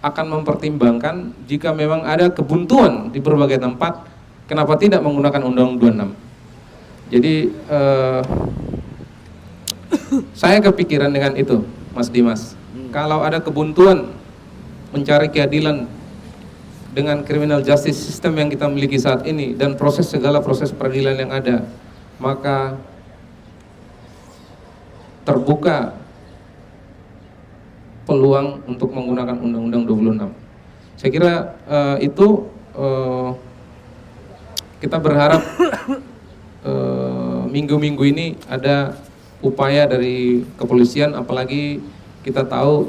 akan mempertimbangkan jika memang ada kebuntuan di berbagai tempat, kenapa tidak menggunakan Undang-Undang 26. Jadi saya kepikiran dengan itu, Mas Dimas. Kalau ada kebuntuan mencari keadilan dengan criminal justice system yang kita miliki saat ini dan segala proses peradilan yang ada, maka terbuka peluang untuk menggunakan Undang-Undang 26. Saya kira itu kita berharap minggu-minggu ini ada upaya dari kepolisian, apalagi kita tahu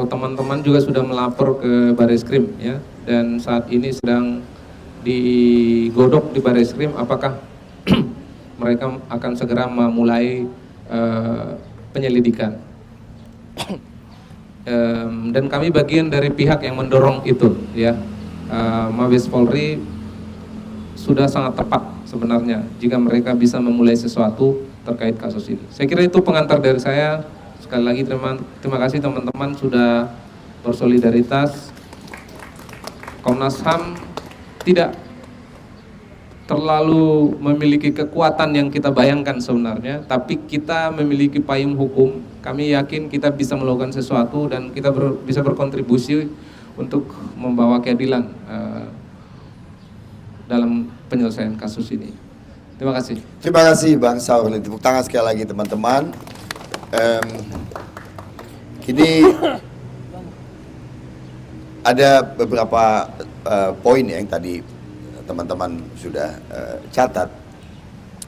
teman-teman juga sudah melapor ke Barreskrim, ya, dan saat ini sedang digodok di Barreskrim apakah mereka akan segera memulai penyelidikan. Dan kami bagian dari pihak yang mendorong itu, ya. Mabes Polri sudah sangat tepat sebenarnya jika mereka bisa memulai sesuatu terkait kasus ini. Saya kira itu pengantar dari saya. Sekali lagi terima kasih teman-teman sudah bersolidaritas. Komnas HAM tidak terlalu memiliki kekuatan yang kita bayangkan sebenarnya, tapi kita memiliki payung hukum. Kami yakin kita bisa melakukan sesuatu dan kita bisa berkontribusi untuk membawa keadilan dalam penyelesaian kasus ini. Terima kasih. Terima kasih Bang Saurli. Tepuk tangan sekali lagi teman-teman. Kini ada beberapa poin yang tadi teman-teman sudah catat,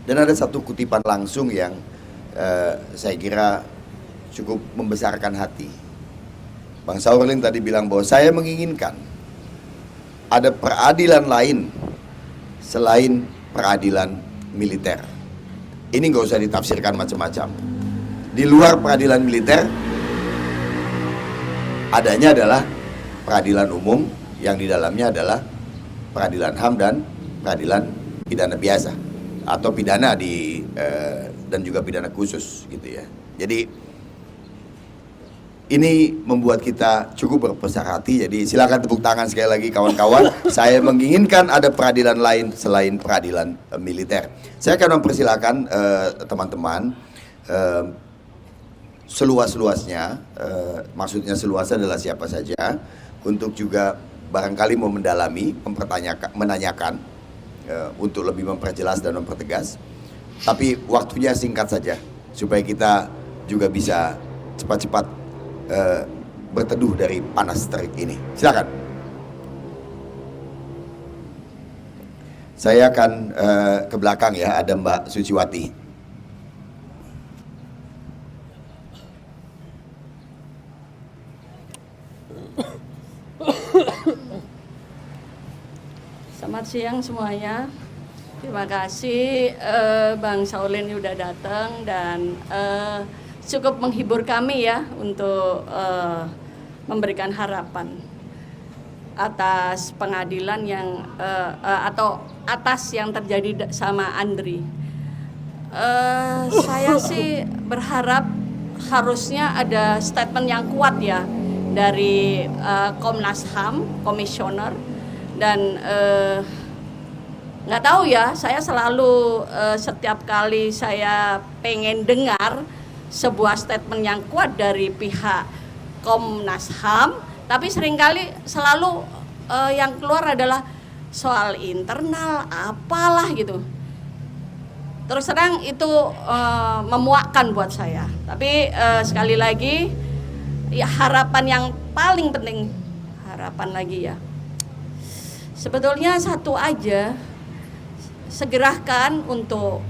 dan ada satu kutipan langsung yang saya kira cukup membesarkan hati. Bang Saurlin tadi bilang bahwa saya menginginkan ada peradilan lain selain peradilan militer. Ini nggak usah ditafsirkan macam-macam. Di luar peradilan militer adanya adalah peradilan umum yang di dalamnya adalah peradilan HAM dan peradilan pidana biasa atau pidana dan juga pidana khusus gitu ya. Jadi ini membuat kita cukup berbesar hati. Jadi silakan tepuk tangan sekali lagi kawan-kawan. Saya menginginkan ada peradilan lain selain peradilan militer. Saya akan mempersilakan teman-teman seluas-luasnya, maksudnya seluasnya adalah siapa saja, untuk juga barangkali mau mendalami, menanyakan untuk lebih memperjelas dan mempertegas. Tapi waktunya singkat saja supaya kita juga bisa cepat-cepat berteduh dari panas terik ini. Silakan. Saya akan ke belakang ya, ada Mbak Suciwati. Selamat siang semuanya. Terima kasih Bang Saulin udah datang dan cukup menghibur kami ya untuk memberikan harapan atas pengadilan yang atau atas yang terjadi sama Andri. Saya sih berharap harusnya ada statement yang kuat ya dari Komnas HAM, komisioner, dan nggak tahu ya, saya selalu setiap kali saya pengen dengar sebuah statement yang kuat dari pihak Komnas HAM, tapi seringkali selalu yang keluar adalah soal internal apalah gitu. Terus terang itu memuakkan buat saya. Tapi sekali lagi ya, harapan yang paling penting, harapan lagi ya, sebetulnya satu aja, segerakan untuk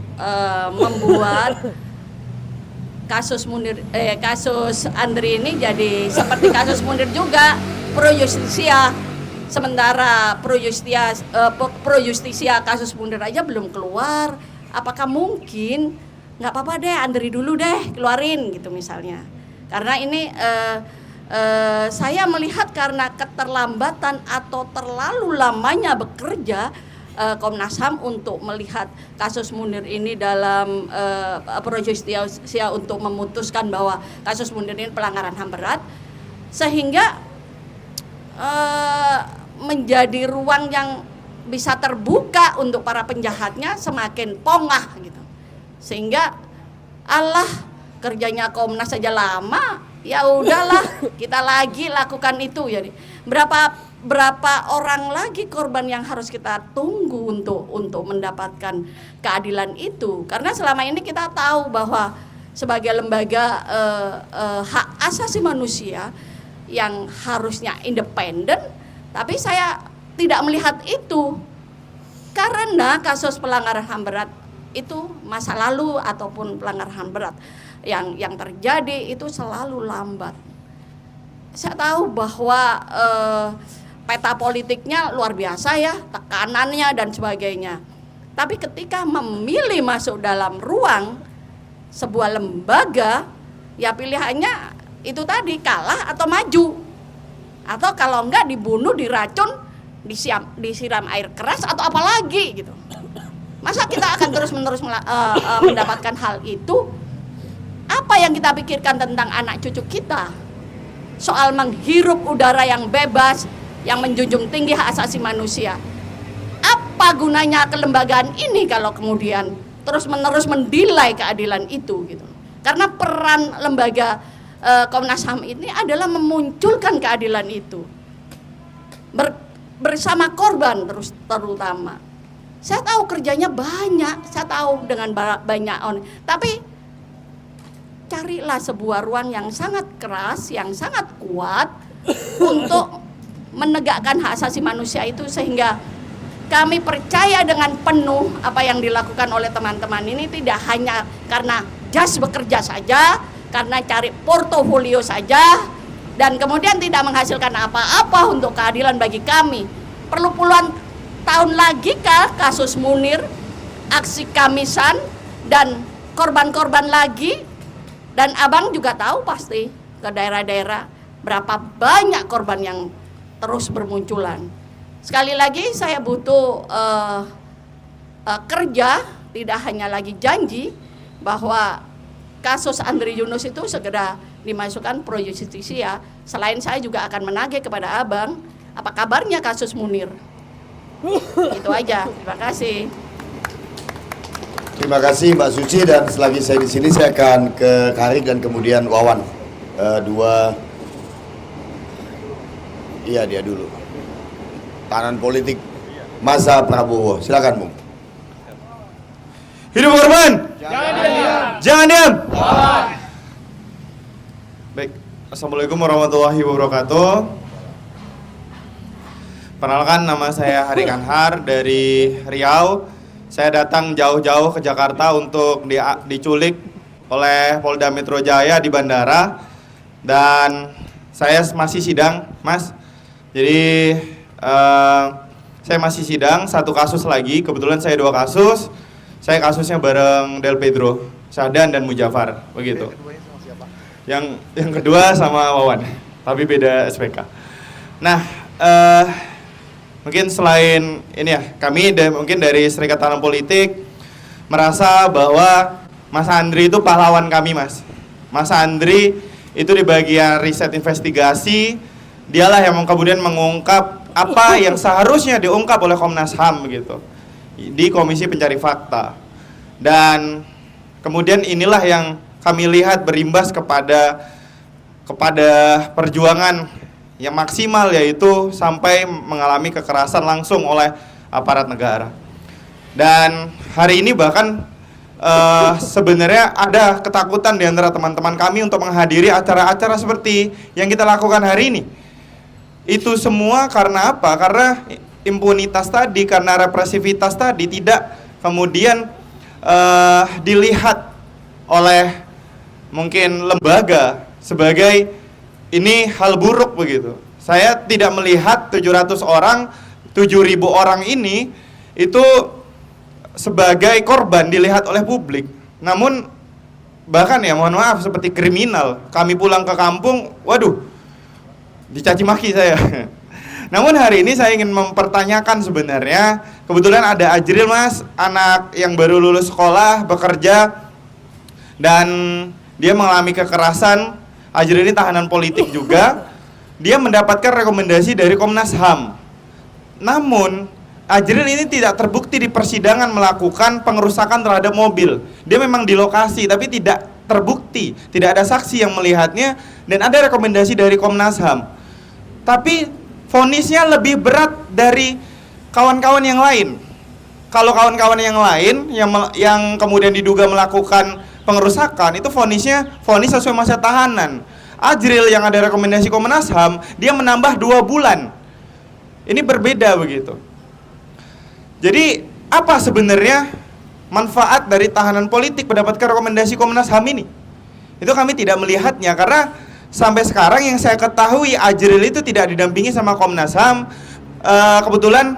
membuat kasus Andri ini jadi seperti kasus Munir juga, pro justisia. Sementara pro justisia kasus Munir aja belum keluar. Apakah mungkin nggak apa-apa deh Andri dulu deh keluarin gitu misalnya? Karena ini saya melihat karena keterlambatan atau terlalu lamanya bekerja Komnas HAM untuk melihat kasus Munir ini dalam pro justisia untuk memutuskan bahwa kasus Munir ini pelanggaran HAM berat, sehingga menjadi ruang yang bisa terbuka untuk para penjahatnya semakin pongah gitu. Sehingga kerjanya Komnas saja lama, ya udahlah kita lagi lakukan itu ya. Berapa orang lagi korban yang harus kita tunggu untuk mendapatkan keadilan itu? Karena selama ini kita tahu bahwa sebagai lembaga hak asasi manusia yang harusnya independen, tapi saya tidak melihat itu karena kasus pelanggaran HAM berat itu masa lalu ataupun pelanggaran HAM berat yang terjadi itu selalu lambat. Saya tahu bahwa peta politiknya luar biasa ya, tekanannya dan sebagainya. Tapi ketika memilih masuk dalam ruang sebuah lembaga, ya pilihannya itu tadi, kalah atau maju. Atau kalau enggak dibunuh, diracun, disiram air keras atau apa lagi gitu. Masa kita akan terus-menerus mendapatkan hal itu? Apa yang kita pikirkan tentang anak cucu kita? Soal menghirup udara yang bebas, yang menjunjung tinggi hak asasi manusia. Apa gunanya kelembagaan ini kalau kemudian terus-menerus mendilai keadilan itu gitu. Karena peran lembaga Komnas HAM ini adalah memunculkan keadilan itu. Bersama korban terutama. Saya tahu kerjanya banyak, saya tahu dengan banyak tapi carilah sebuah ruang yang sangat keras, yang sangat kuat untuk menegakkan hak asasi manusia itu, sehingga kami percaya dengan penuh apa yang dilakukan oleh teman-teman ini tidak hanya karena just bekerja saja, karena cari portofolio saja, dan kemudian tidak menghasilkan apa-apa untuk keadilan bagi kami. Perlu puluhan tahun lagi kah kasus Munir, aksi Kamisan, dan korban-korban lagi? Dan abang juga tahu pasti ke daerah-daerah berapa banyak korban yang terus bermunculan. sekali lagi saya butuh kerja, tidak hanya lagi janji bahwa kasus Andri Yunus itu segera dimasukkan pro justisia. Selain saya juga akan menagih kepada Abang, apa kabarnya kasus Munir? Itu aja. Terima kasih. Terima kasih Mbak Suci, dan selagi saya di sini saya akan ke Karik dan kemudian Wawan. Dia dulu. Tahanan politik masa Prabowo. Silakan, Bung. Hidup korban. Jangan diam. Baik, Assalamualaikum warahmatullahi wabarakatuh. Perkenalkan, nama saya Hari Kanhar dari Riau. Saya datang jauh-jauh ke Jakarta untuk diculik oleh Polda Metro Jaya di bandara. Dan saya masih sidang, Mas. Jadi saya masih sidang satu kasus lagi. Kebetulan saya 2 kasus. Saya kasusnya bareng Del Pedro, Syahdan dan Mujafar, begitu. Yang kedua sama Wawan, tapi beda SPK. Nah, mungkin selain ini ya, kami mungkin dari Serikat Tahanan Politik merasa bahwa Mas Andri itu pahlawan kami, Mas. Mas Andri itu di bagian riset investigasi, dialah yang kemudian mengungkap apa yang seharusnya diungkap oleh Komnas HAM begitu di Komisi Pencari Fakta. Dan kemudian inilah yang kami lihat berimbas kepada perjuangan yang maksimal, yaitu sampai mengalami kekerasan langsung oleh aparat negara. Dan hari ini bahkan sebenarnya ada ketakutan di antara teman-teman kami untuk menghadiri acara-acara seperti yang kita lakukan hari ini. Itu semua karena apa? Karena impunitas tadi, karena represivitas tadi tidak kemudian dilihat oleh mungkin lembaga sebagai ini hal buruk begitu. Saya tidak melihat 700 orang, 7.000 orang ini itu sebagai korban dilihat oleh publik. Namun bahkan ya mohon maaf seperti kriminal. Kami pulang ke kampung, waduh, dicaci maki saya. Namun hari ini saya ingin mempertanyakan sebenarnya, kebetulan ada Ajril, Mas, anak yang baru lulus sekolah, bekerja, dan dia mengalami kekerasan. Ajril ini tahanan politik juga. Dia mendapatkan rekomendasi dari Komnas HAM. Namun Ajril ini tidak terbukti di persidangan melakukan pengerusakan terhadap mobil. Dia memang di lokasi tapi tidak terbukti, tidak ada saksi yang melihatnya, dan ada rekomendasi dari Komnas HAM. Tapi vonisnya lebih berat dari kawan-kawan yang lain. Kalau kawan-kawan yang lain yang kemudian diduga melakukan pengerusakan, itu vonis sesuai masa tahanan. Ajril yang ada rekomendasi Komnas HAM, dia menambah 2 bulan. Ini berbeda begitu. Jadi apa sebenarnya manfaat dari tahanan politik mendapatkan rekomendasi Komnas HAM ini? Itu kami tidak melihatnya, karena sampai sekarang yang saya ketahui Ajril itu tidak didampingi sama Komnas HAM. Kebetulan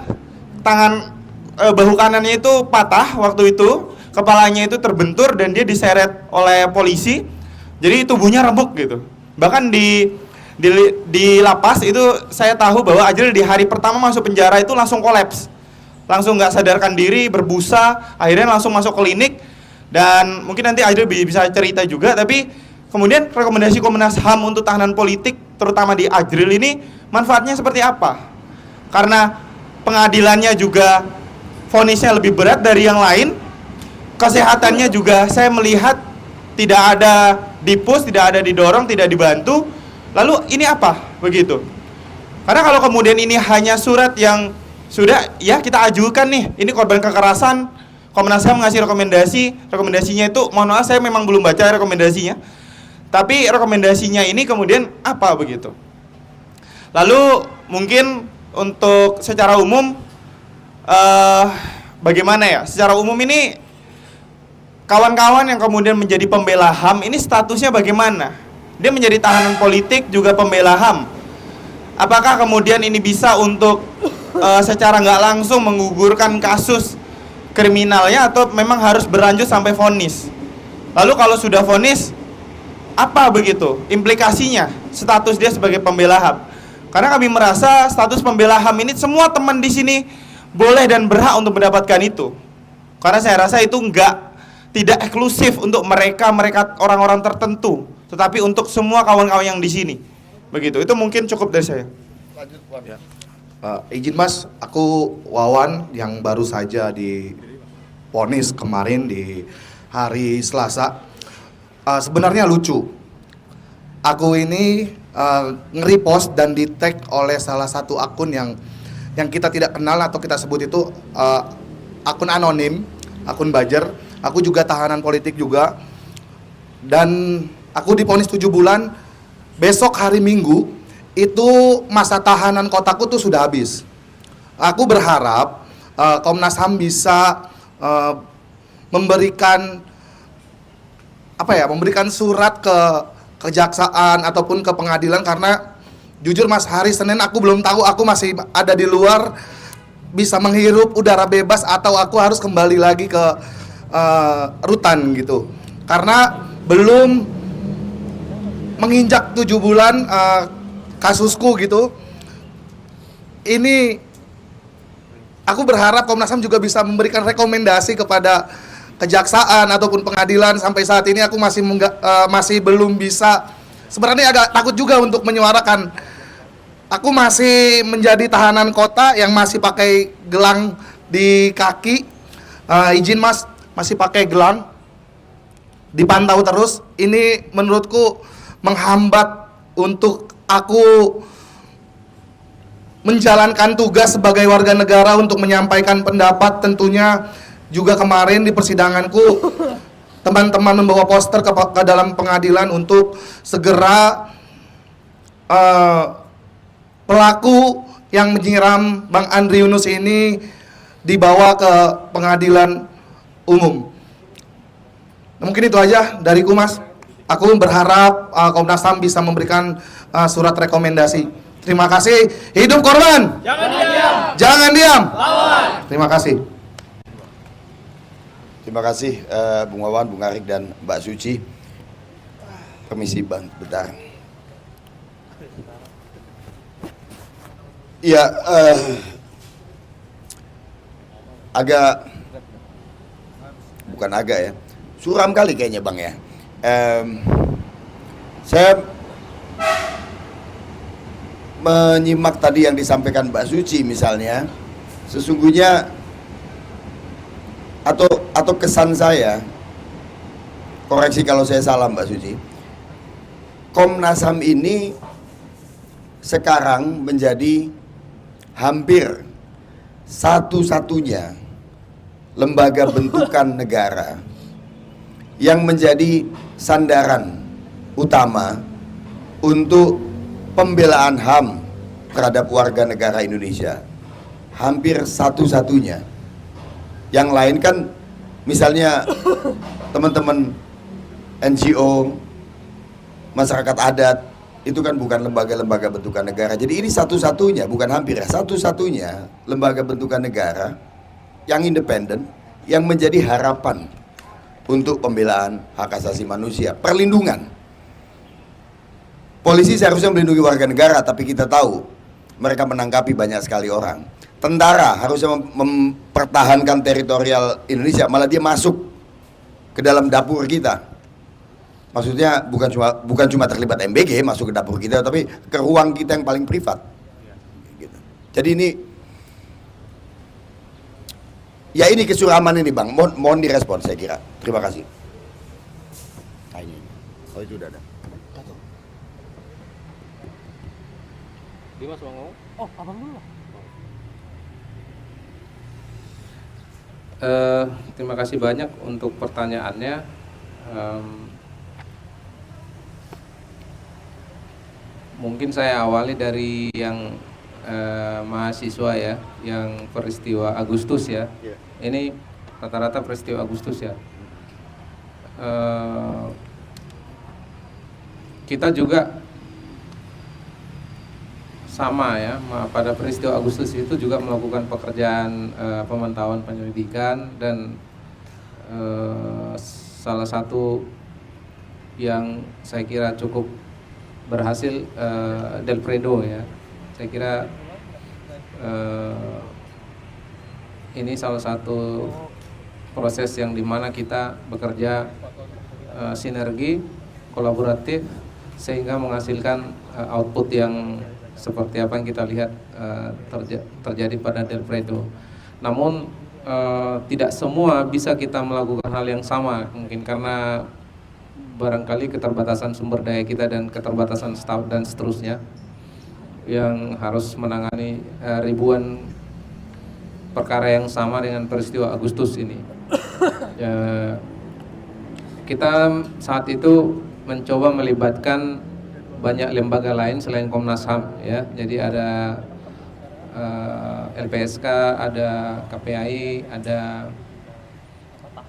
tangan bahu kanannya itu patah waktu itu, kepalanya itu terbentur dan dia diseret oleh polisi. Jadi tubuhnya remuk gitu. Bahkan di lapas itu saya tahu bahwa Ajril di hari pertama masuk penjara itu langsung kolaps. Langsung nggak sadarkan diri, berbusa, akhirnya langsung masuk klinik. Dan mungkin nanti Ajril bisa cerita juga, tapi kemudian rekomendasi Komnas HAM untuk tahanan politik, terutama di Ajril ini, manfaatnya seperti apa? Karena pengadilannya juga vonisnya lebih berat dari yang lain, kesehatannya juga saya melihat tidak ada dipus, tidak ada didorong, tidak dibantu. Lalu ini apa? Begitu. Karena kalau kemudian ini hanya surat yang sudah ya kita ajukan nih, ini korban kekerasan, Komnas HAM ngasih rekomendasinya itu, mohon maaf saya memang belum baca rekomendasinya. Tapi rekomendasinya ini kemudian apa begitu? Lalu mungkin untuk secara umum bagaimana ya? Secara umum ini kawan-kawan yang kemudian menjadi pembela HAM ini statusnya bagaimana? Dia menjadi tahanan politik juga pembela HAM. Apakah kemudian ini bisa untuk secara nggak langsung menggugurkan kasus kriminalnya, atau memang harus berlanjut sampai vonis? Lalu kalau sudah vonis, apa begitu implikasinya status dia sebagai pembela HAM? Karena kami merasa status pembela HAM ini semua teman di sini boleh dan berhak untuk mendapatkan itu. Karena saya rasa itu tidak eksklusif untuk mereka orang-orang tertentu, tetapi untuk semua kawan-kawan yang di sini. Begitu. Itu mungkin cukup dari saya. Izin Mas, aku Wawan yang baru saja divonis kemarin di hari Selasa. Sebenarnya lucu. Aku ini nge-repost dan di-tag oleh salah satu akun yang kita tidak kenal atau kita sebut itu akun anonim, akun buzzer. Aku juga tahanan politik juga. Dan aku divonis 7 bulan. Besok hari Minggu itu masa tahanan kotaku tuh sudah habis. Aku berharap Komnas HAM bisa memberikan surat ke kejaksaan ataupun ke pengadilan, karena jujur Mas, hari Senin aku belum tahu aku masih ada di luar, bisa menghirup udara bebas atau aku harus kembali lagi ke rutan gitu. Karena belum menginjak 7 bulan kasusku gitu. Ini aku berharap Komnas HAM juga bisa memberikan rekomendasi kepada kejaksaan ataupun pengadilan. Sampai saat ini aku masih belum bisa, sebenarnya agak takut juga untuk menyuarakan. Aku masih menjadi tahanan kota yang masih pakai gelang di kaki. Izin Mas, masih pakai gelang, dipantau terus. Ini menurutku menghambat untuk aku menjalankan tugas sebagai warga negara untuk menyampaikan pendapat. Tentunya juga kemarin di persidanganku teman-teman membawa poster ke dalam pengadilan untuk segera pelaku yang menyiram Bang Andri Yunus ini dibawa ke pengadilan umum. Mungkin itu aja dariku Mas. Aku berharap Komnas HAM bisa memberikan surat rekomendasi. Terima kasih. Hidup korban. Jangan diam. Jangan diam. Lawan. Terima kasih. Terima kasih Bung Wawan, Bung Arik, dan Mbak Suci. Permisi Bang, bentar. Iya, bukan agak ya, suram kali kayaknya Bang ya. Saya menyimak tadi yang disampaikan Mbak Suci misalnya, sesungguhnya atau kesan saya, koreksi kalau saya salah Mbak Suci, Komnas HAM ini sekarang menjadi hampir satu-satunya lembaga bentukan negara yang menjadi sandaran utama untuk pembelaan HAM terhadap warga negara Indonesia. Hampir satu-satunya. Yang lain kan misalnya teman-teman NGO, masyarakat adat, itu kan bukan lembaga-lembaga bentukan negara. Jadi ini satu-satunya, bukan hampir ya, satu-satunya lembaga bentukan negara yang independen, yang menjadi harapan untuk pembelaan hak asasi manusia, perlindungan. Polisi seharusnya melindungi warga negara, tapi kita tahu mereka menangkapi banyak sekali orang. Tentara harusnya mempertahankan teritorial Indonesia, malah dia masuk ke dalam dapur kita. Maksudnya bukan cuma terlibat MBG masuk ke dapur kita, tapi ke ruang kita yang paling privat. Gitu. Jadi ini kesuraman ini Bang, mohon direspon saya kira. Terima kasih. Oh itu udah ada. Dimas mau ngomong? Oh, abang dulu lah. Terima kasih banyak untuk pertanyaannya. Mungkin saya awali dari yang mahasiswa ya, yang peristiwa Agustus ya. Ini rata-rata peristiwa Agustus ya. Kita juga sama ya, pada peristiwa Agustus itu juga melakukan pekerjaan pemantauan penyelidikan, dan salah satu yang saya kira cukup berhasil Delfredo ya, Saya kira ini salah satu proses yang dimana kita bekerja sinergi, kolaboratif, sehingga menghasilkan output yang seperti apa yang kita lihat terjadi pada Delfredo. Namun tidak semua bisa kita melakukan hal yang sama, mungkin karena barangkali keterbatasan sumber daya kita dan keterbatasan staf dan seterusnya, yang harus menangani ribuan perkara yang sama dengan peristiwa Agustus ini. Kita saat itu mencoba melibatkan banyak lembaga lain selain Komnas HAM, ya. Jadi ada LPSK, ada KPAI, ada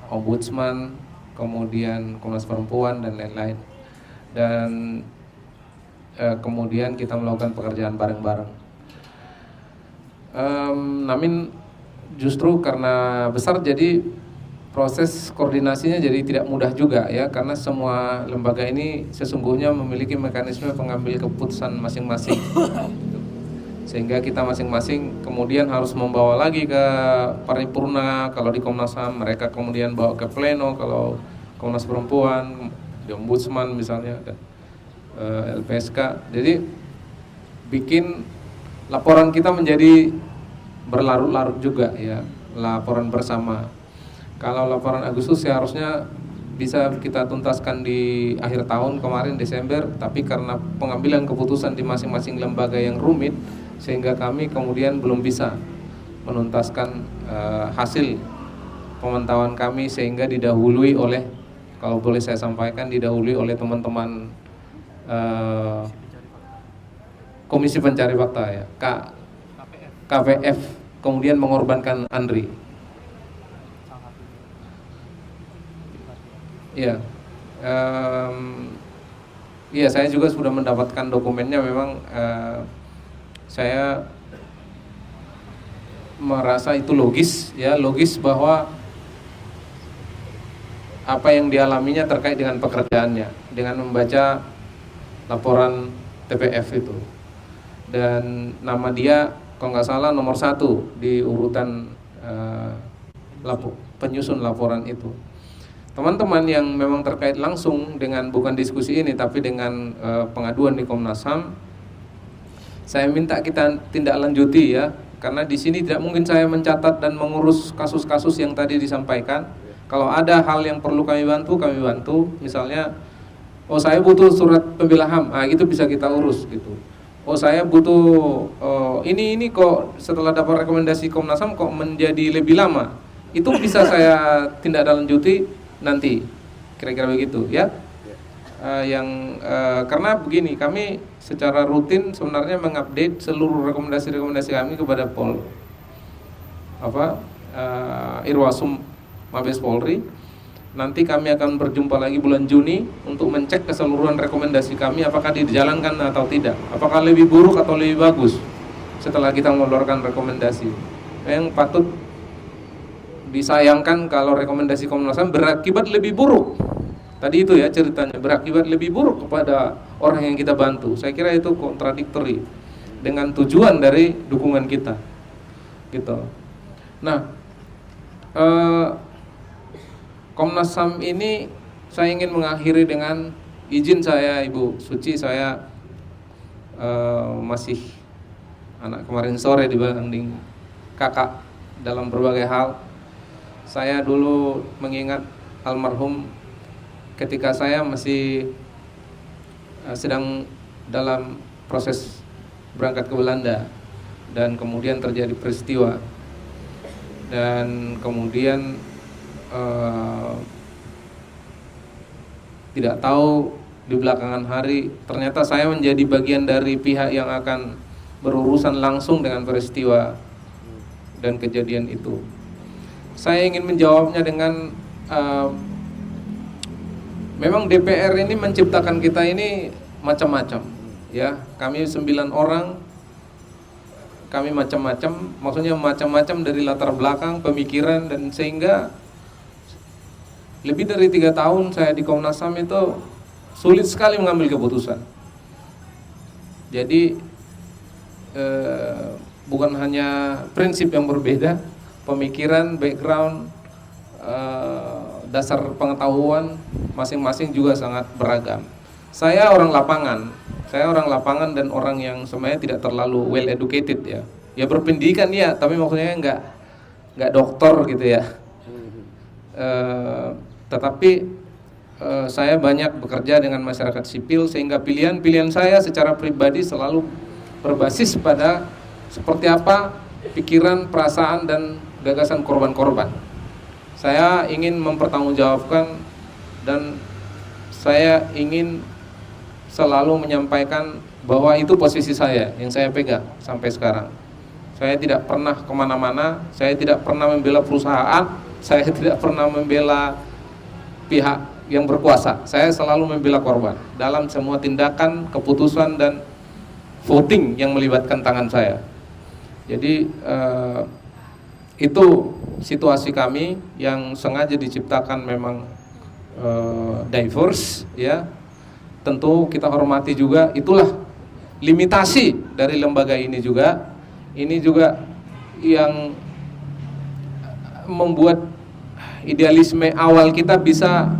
Ombudsman, kemudian Komnas Perempuan dan lain-lain. Dan kemudian kita melakukan pekerjaan bareng-bareng. Namun justru karena besar, jadi proses koordinasinya jadi tidak mudah juga, ya, karena semua lembaga ini sesungguhnya memiliki mekanisme pengambil keputusan masing-masing, sehingga kita masing-masing kemudian harus membawa lagi ke paripurna. Kalau di Komnas HAM mereka kemudian bawa ke pleno, kalau Komnas Perempuan, di Ombudsman misalnya, dan LPSK. Jadi bikin laporan kita menjadi berlarut-larut juga, ya, laporan bersama. Kalau laporan Agustus seharusnya bisa kita tuntaskan di akhir tahun kemarin Desember, tapi karena pengambilan keputusan di masing-masing lembaga yang rumit, sehingga kami kemudian belum bisa menuntaskan hasil pemantauan kami, sehingga didahului oleh, kalau boleh saya sampaikan, didahului oleh teman-teman Komisi Pencari Fakta, ya, KPF, kemudian mengorbankan Andri. Ya, ya, saya juga sudah mendapatkan dokumennya. Memang saya merasa itu logis, ya, logis bahwa apa yang dialaminya terkait dengan pekerjaannya, dengan membaca laporan TPF itu, dan nama dia kalau nggak salah nomor 1 di urutan penyusun laporan itu. Teman-teman yang memang terkait langsung dengan, bukan diskusi ini, tapi dengan pengaduan di Komnas HAM, saya minta kita tindak lanjuti, ya, karena di sini tidak mungkin saya mencatat dan mengurus kasus-kasus yang tadi disampaikan. Kalau ada hal yang perlu kami bantu. Misalnya, oh saya butuh surat pembela HAM, itu bisa kita urus gitu. Oh saya butuh ini kok setelah dapat rekomendasi Komnas HAM kok menjadi lebih lama, itu bisa saya tindak lanjuti nanti, kira-kira begitu, ya. Karena begini, kami secara rutin sebenarnya mengupdate seluruh rekomendasi-rekomendasi kami kepada Irwasum Mabes Polri. Nanti kami akan berjumpa lagi bulan Juni untuk mencek keseluruhan rekomendasi kami, apakah dijalankan atau tidak, apakah lebih buruk atau lebih bagus setelah kita mengeluarkan rekomendasi. Yang patut disayangkan kalau rekomendasi Komnas HAM berakibat lebih buruk. Tadi itu, ya, ceritanya berakibat lebih buruk kepada orang yang kita bantu. Saya kira itu kontradiktori dengan tujuan dari dukungan kita, gitu. Nah, Komnas HAM ini saya ingin mengakhiri dengan izin saya, Ibu Suci, saya masih anak kemarin sore dibanding kakak dalam berbagai hal. Saya dulu mengingat almarhum ketika saya masih sedang dalam proses berangkat ke Belanda, dan kemudian terjadi peristiwa, dan kemudian tidak tahu di belakangan hari ternyata saya menjadi bagian dari pihak yang akan berurusan langsung dengan peristiwa dan kejadian itu. Saya ingin menjawabnya dengan memang DPR ini menciptakan kita ini macam-macam, ya. Kami 9 orang, kami macam-macam, maksudnya macam-macam dari latar belakang, pemikiran, dan sehingga lebih dari 3 tahun saya di Komnas HAM itu sulit sekali mengambil keputusan. Jadi bukan hanya prinsip yang berbeda, pemikiran, background, dasar pengetahuan masing-masing juga sangat beragam. Saya orang lapangan dan orang yang sebenarnya tidak terlalu well educated ya. Ya berpendidikan ya, tapi maksudnya nggak doktor gitu ya. Tetapi saya banyak bekerja dengan masyarakat sipil sehingga pilihan-pilihan saya secara pribadi selalu berbasis pada seperti apa pikiran, perasaan dan gagasan korban-korban. Saya ingin mempertanggungjawabkan dan saya ingin selalu menyampaikan bahwa itu posisi saya yang saya pegang sampai sekarang. Saya tidak pernah kemana-mana, saya tidak pernah membela perusahaan, saya tidak pernah membela pihak yang berkuasa. Saya selalu membela korban dalam semua tindakan, keputusan dan voting yang melibatkan tangan saya. Jadi itu situasi kami yang sengaja diciptakan memang diverse ya. Tentu kita hormati juga, itulah limitasi dari lembaga ini juga. Ini juga yang membuat idealisme awal kita bisa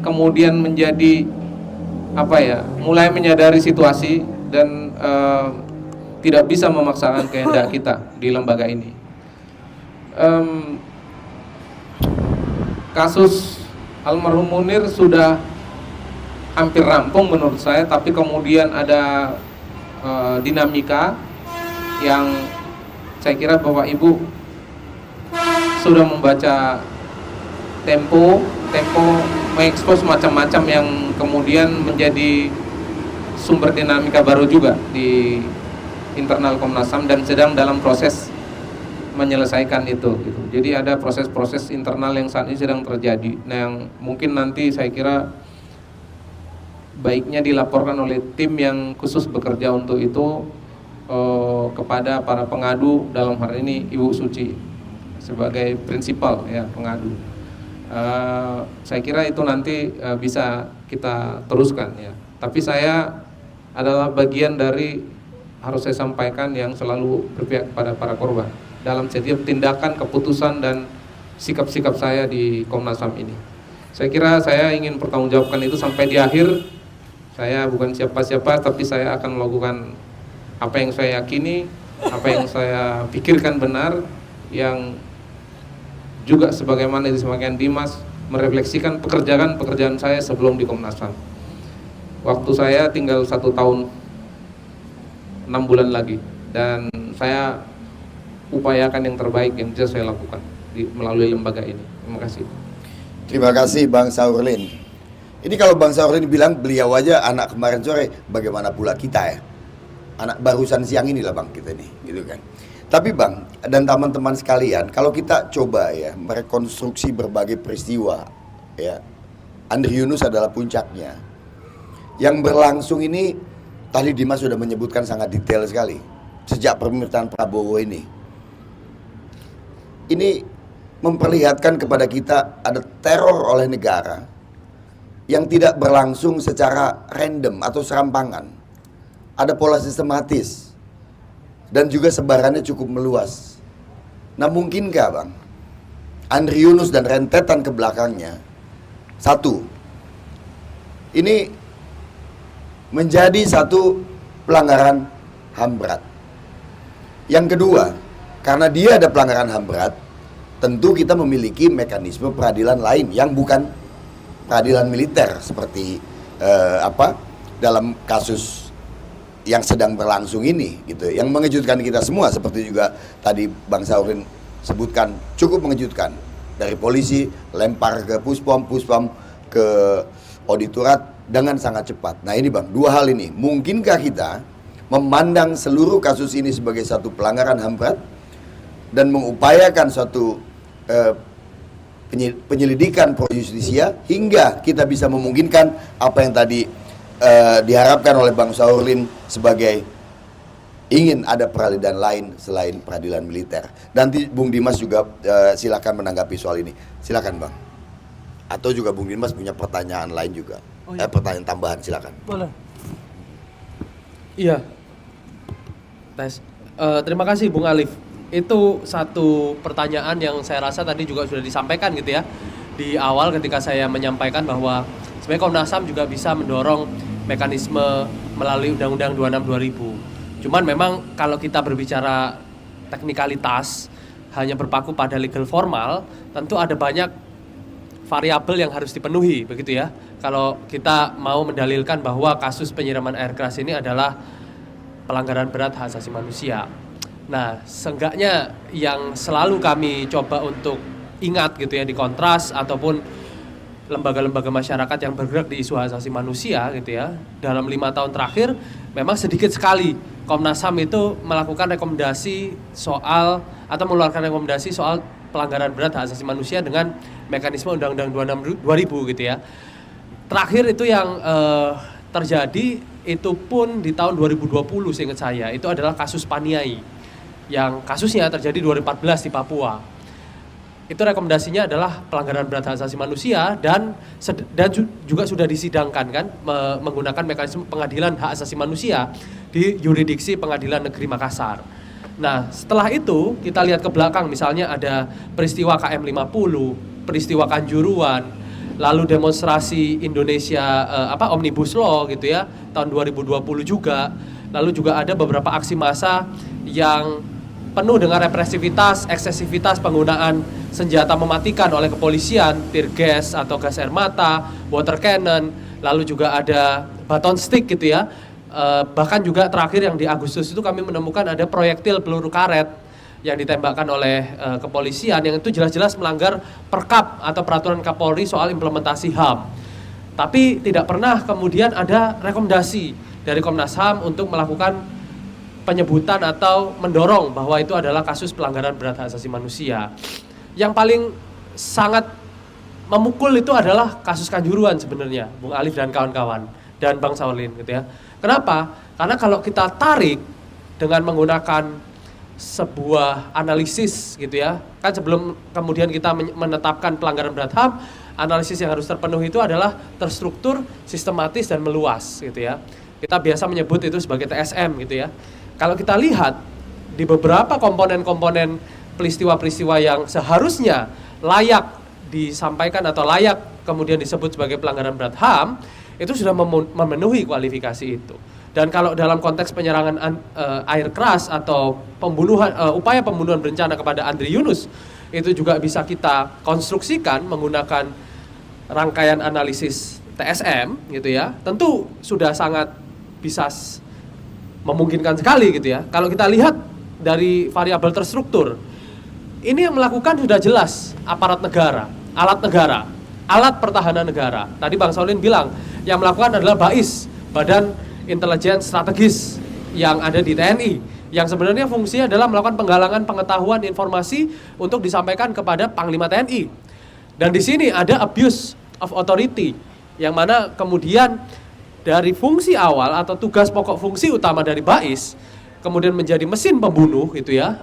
kemudian menjadi apa ya, mulai menyadari situasi dan tidak bisa memaksakan kehendak kita di lembaga ini. Kasus almarhum Munir sudah hampir rampung menurut saya, tapi kemudian ada dinamika yang saya kira Bapak Ibu sudah membaca Tempo mengekspos macam-macam yang kemudian menjadi sumber dinamika baru juga di internal Komnas HAM dan sedang dalam proses menyelesaikan itu gitu. Jadi ada proses-proses internal yang saat ini sedang terjadi. Nah, yang mungkin nanti saya kira baiknya dilaporkan oleh tim yang khusus bekerja untuk itu kepada para pengadu, dalam hal ini Ibu Suci sebagai prinsipal ya pengadu. Saya kira itu nanti bisa kita teruskan ya. Tapi saya adalah bagian dari, harus saya sampaikan, yang selalu berpihak kepada para korban dalam setiap tindakan, keputusan dan sikap-sikap saya di Komnas HAM ini. Saya kira saya ingin pertanggungjawabkan itu sampai di akhir. Saya bukan siapa-siapa, tapi saya akan melakukan apa yang saya yakini, apa yang saya pikirkan benar, yang juga sebagaimana disampaikan Dimas, merefleksikan pekerjaan saya sebelum di Komnas HAM. Waktu saya tinggal 1 tahun 6 bulan lagi, dan saya upayakan yang terbaik yang bisa saya lakukan melalui lembaga ini. Terima kasih. Terima kasih Bang Saurlin. Ini kalau Bang Saurlin bilang beliau aja anak kemarin sore, bagaimana pula kita ya? Anak barusan siang inilah Bang kita nih, gitu kan. Tapi Bang dan teman-teman sekalian, kalau kita coba ya merekonstruksi berbagai peristiwa ya, Andri Yunus adalah puncaknya. Yang berlangsung ini tadi Dimas sudah menyebutkan sangat detail sekali. Sejak pemerintahan Prabowo ini memperlihatkan kepada kita ada teror oleh negara yang tidak berlangsung secara random atau serampangan. Ada pola sistematis dan juga sebarannya cukup meluas. Nah, mungkinkah Bang Andri Yunus dan rentetan ke belakangnya, satu, ini menjadi satu pelanggaran HAM berat. Yang kedua, karena dia ada pelanggaran HAM berat, tentu kita memiliki mekanisme peradilan lain yang bukan peradilan militer seperti dalam kasus yang sedang berlangsung ini gitu, yang mengejutkan kita semua seperti juga tadi Bang Saurlin sebutkan, cukup mengejutkan. Dari polisi lempar ke puspom ke auditorat dengan sangat cepat. Nah ini Bang, dua hal ini, mungkinkah kita memandang seluruh kasus ini sebagai satu pelanggaran HAM berat dan mengupayakan suatu penyelidikan pro justisia hingga kita bisa memungkinkan apa yang tadi diharapkan oleh Bang Saurlin sebagai ingin ada peradilan lain selain peradilan militer. Nanti Bung Dimas juga silakan menanggapi soal ini. Silakan Bang. Atau juga Bung Dimas punya pertanyaan lain juga. Pertanyaan tambahan silakan. Boleh. Iya. Tes. Terima kasih Bung Alif. Itu satu pertanyaan yang saya rasa tadi juga sudah disampaikan gitu ya di awal ketika saya menyampaikan bahwa sebenarnya Komnas HAM juga bisa mendorong mekanisme melalui Undang-Undang 26 2000. Cuman memang kalau kita berbicara teknikalitas hanya berpaku pada legal formal, tentu ada banyak variabel yang harus dipenuhi begitu ya. Kalau kita mau mendalilkan bahwa kasus penyiraman air keras ini adalah pelanggaran berat hak asasi manusia. Nah, seenggaknya yang selalu kami coba untuk ingat gitu ya di Kontras ataupun lembaga-lembaga masyarakat yang bergerak di isu hak asasi manusia gitu ya, dalam 5 tahun terakhir memang sedikit sekali Komnas HAM itu melakukan rekomendasi soal atau mengeluarkan rekomendasi soal pelanggaran berat hak asasi manusia dengan mekanisme Undang-Undang 26 2000 gitu ya. Terakhir itu yang terjadi itu pun di tahun 2020 seingat saya, itu adalah kasus Paniai yang kasusnya terjadi 2014 di Papua. Itu rekomendasinya adalah pelanggaran berat hak asasi manusia dan juga sudah disidangkan kan menggunakan mekanisme pengadilan hak asasi manusia di yurisdiksi Pengadilan Negeri Makassar. Nah, setelah itu kita lihat ke belakang, misalnya ada peristiwa KM50, peristiwa Kanjuruan, lalu demonstrasi Indonesia Omnibus Law gitu ya tahun 2020 juga, lalu juga ada beberapa aksi massa yang penuh dengan represivitas, eksesivitas penggunaan senjata mematikan oleh kepolisian, tear gas atau gas air mata, water cannon, lalu juga ada baton stick gitu ya. Bahkan juga terakhir yang di Agustus itu kami menemukan ada proyektil peluru karet yang ditembakkan oleh kepolisian yang itu jelas-jelas melanggar Perkap atau Peraturan Kapolri soal implementasi HAM. Tapi tidak pernah kemudian ada rekomendasi dari Komnas HAM untuk melakukan penyebutan atau mendorong bahwa itu adalah kasus pelanggaran berat hak asasi manusia. Yang paling sangat memukul itu adalah kasus Kanjuruan sebenarnya, Bung Alif dan kawan-kawan dan Bang Saulin gitu ya. Kenapa? Karena kalau kita tarik dengan menggunakan sebuah analisis gitu ya, kan sebelum kemudian kita menetapkan pelanggaran berat HAM, analisis yang harus terpenuhi itu adalah terstruktur, sistematis dan meluas gitu ya. Kita biasa menyebut itu sebagai TSM gitu ya. Kalau kita lihat di beberapa komponen-komponen peristiwa-peristiwa yang seharusnya layak disampaikan atau layak kemudian disebut sebagai pelanggaran berat HAM, itu sudah memenuhi kualifikasi itu. Dan kalau dalam konteks penyerangan air keras atau upaya pembunuhan berencana kepada Andri Yunus, itu juga bisa kita konstruksikan menggunakan rangkaian analisis TSM gitu ya. Tentu sudah sangat bisa memungkinkan sekali gitu ya. Kalau kita lihat dari variabel terstruktur, ini yang melakukan sudah jelas aparat negara, alat pertahanan negara. Tadi Bang Saulin bilang yang melakukan adalah BAIS, Badan Intelijen Strategis yang ada di TNI, yang sebenarnya fungsinya adalah melakukan penggalangan pengetahuan informasi untuk disampaikan kepada Panglima TNI. Dan di sini ada abuse of authority, yang mana kemudian dari fungsi awal atau tugas pokok fungsi utama dari BAIS kemudian menjadi mesin pembunuh gitu ya,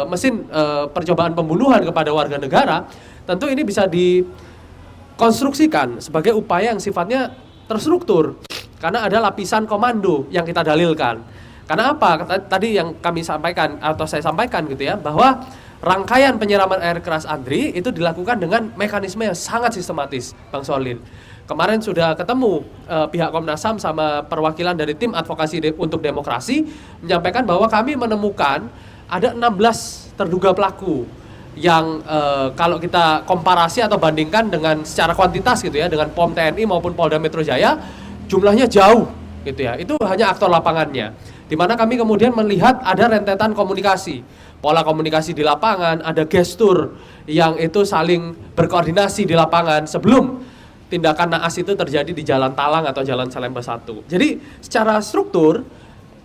mesin percobaan pembunuhan kepada warga negara, tentu ini bisa dikonstruksikan sebagai upaya yang sifatnya terstruktur karena ada lapisan komando yang kita dalilkan. Karena apa? Tadi yang kami sampaikan atau saya sampaikan gitu ya, bahwa rangkaian penyiraman air keras Andri itu dilakukan dengan mekanisme yang sangat sistematis, Bang Saulin. Kemarin sudah ketemu pihak Komnas HAM sama perwakilan dari tim advokasi untuk demokrasi menyampaikan bahwa kami menemukan ada 16 terduga pelaku yang kalau kita komparasi atau bandingkan dengan secara kuantitas gitu ya dengan POM TNI maupun Polda Metro Jaya jumlahnya jauh gitu ya. Itu hanya aktor lapangannya. Di mana kami kemudian melihat ada rentetan komunikasi, pola komunikasi di lapangan, ada gestur yang itu saling berkoordinasi di lapangan sebelum tindakan naas itu terjadi di Jalan Talang atau Jalan Salemba 1. Jadi secara struktur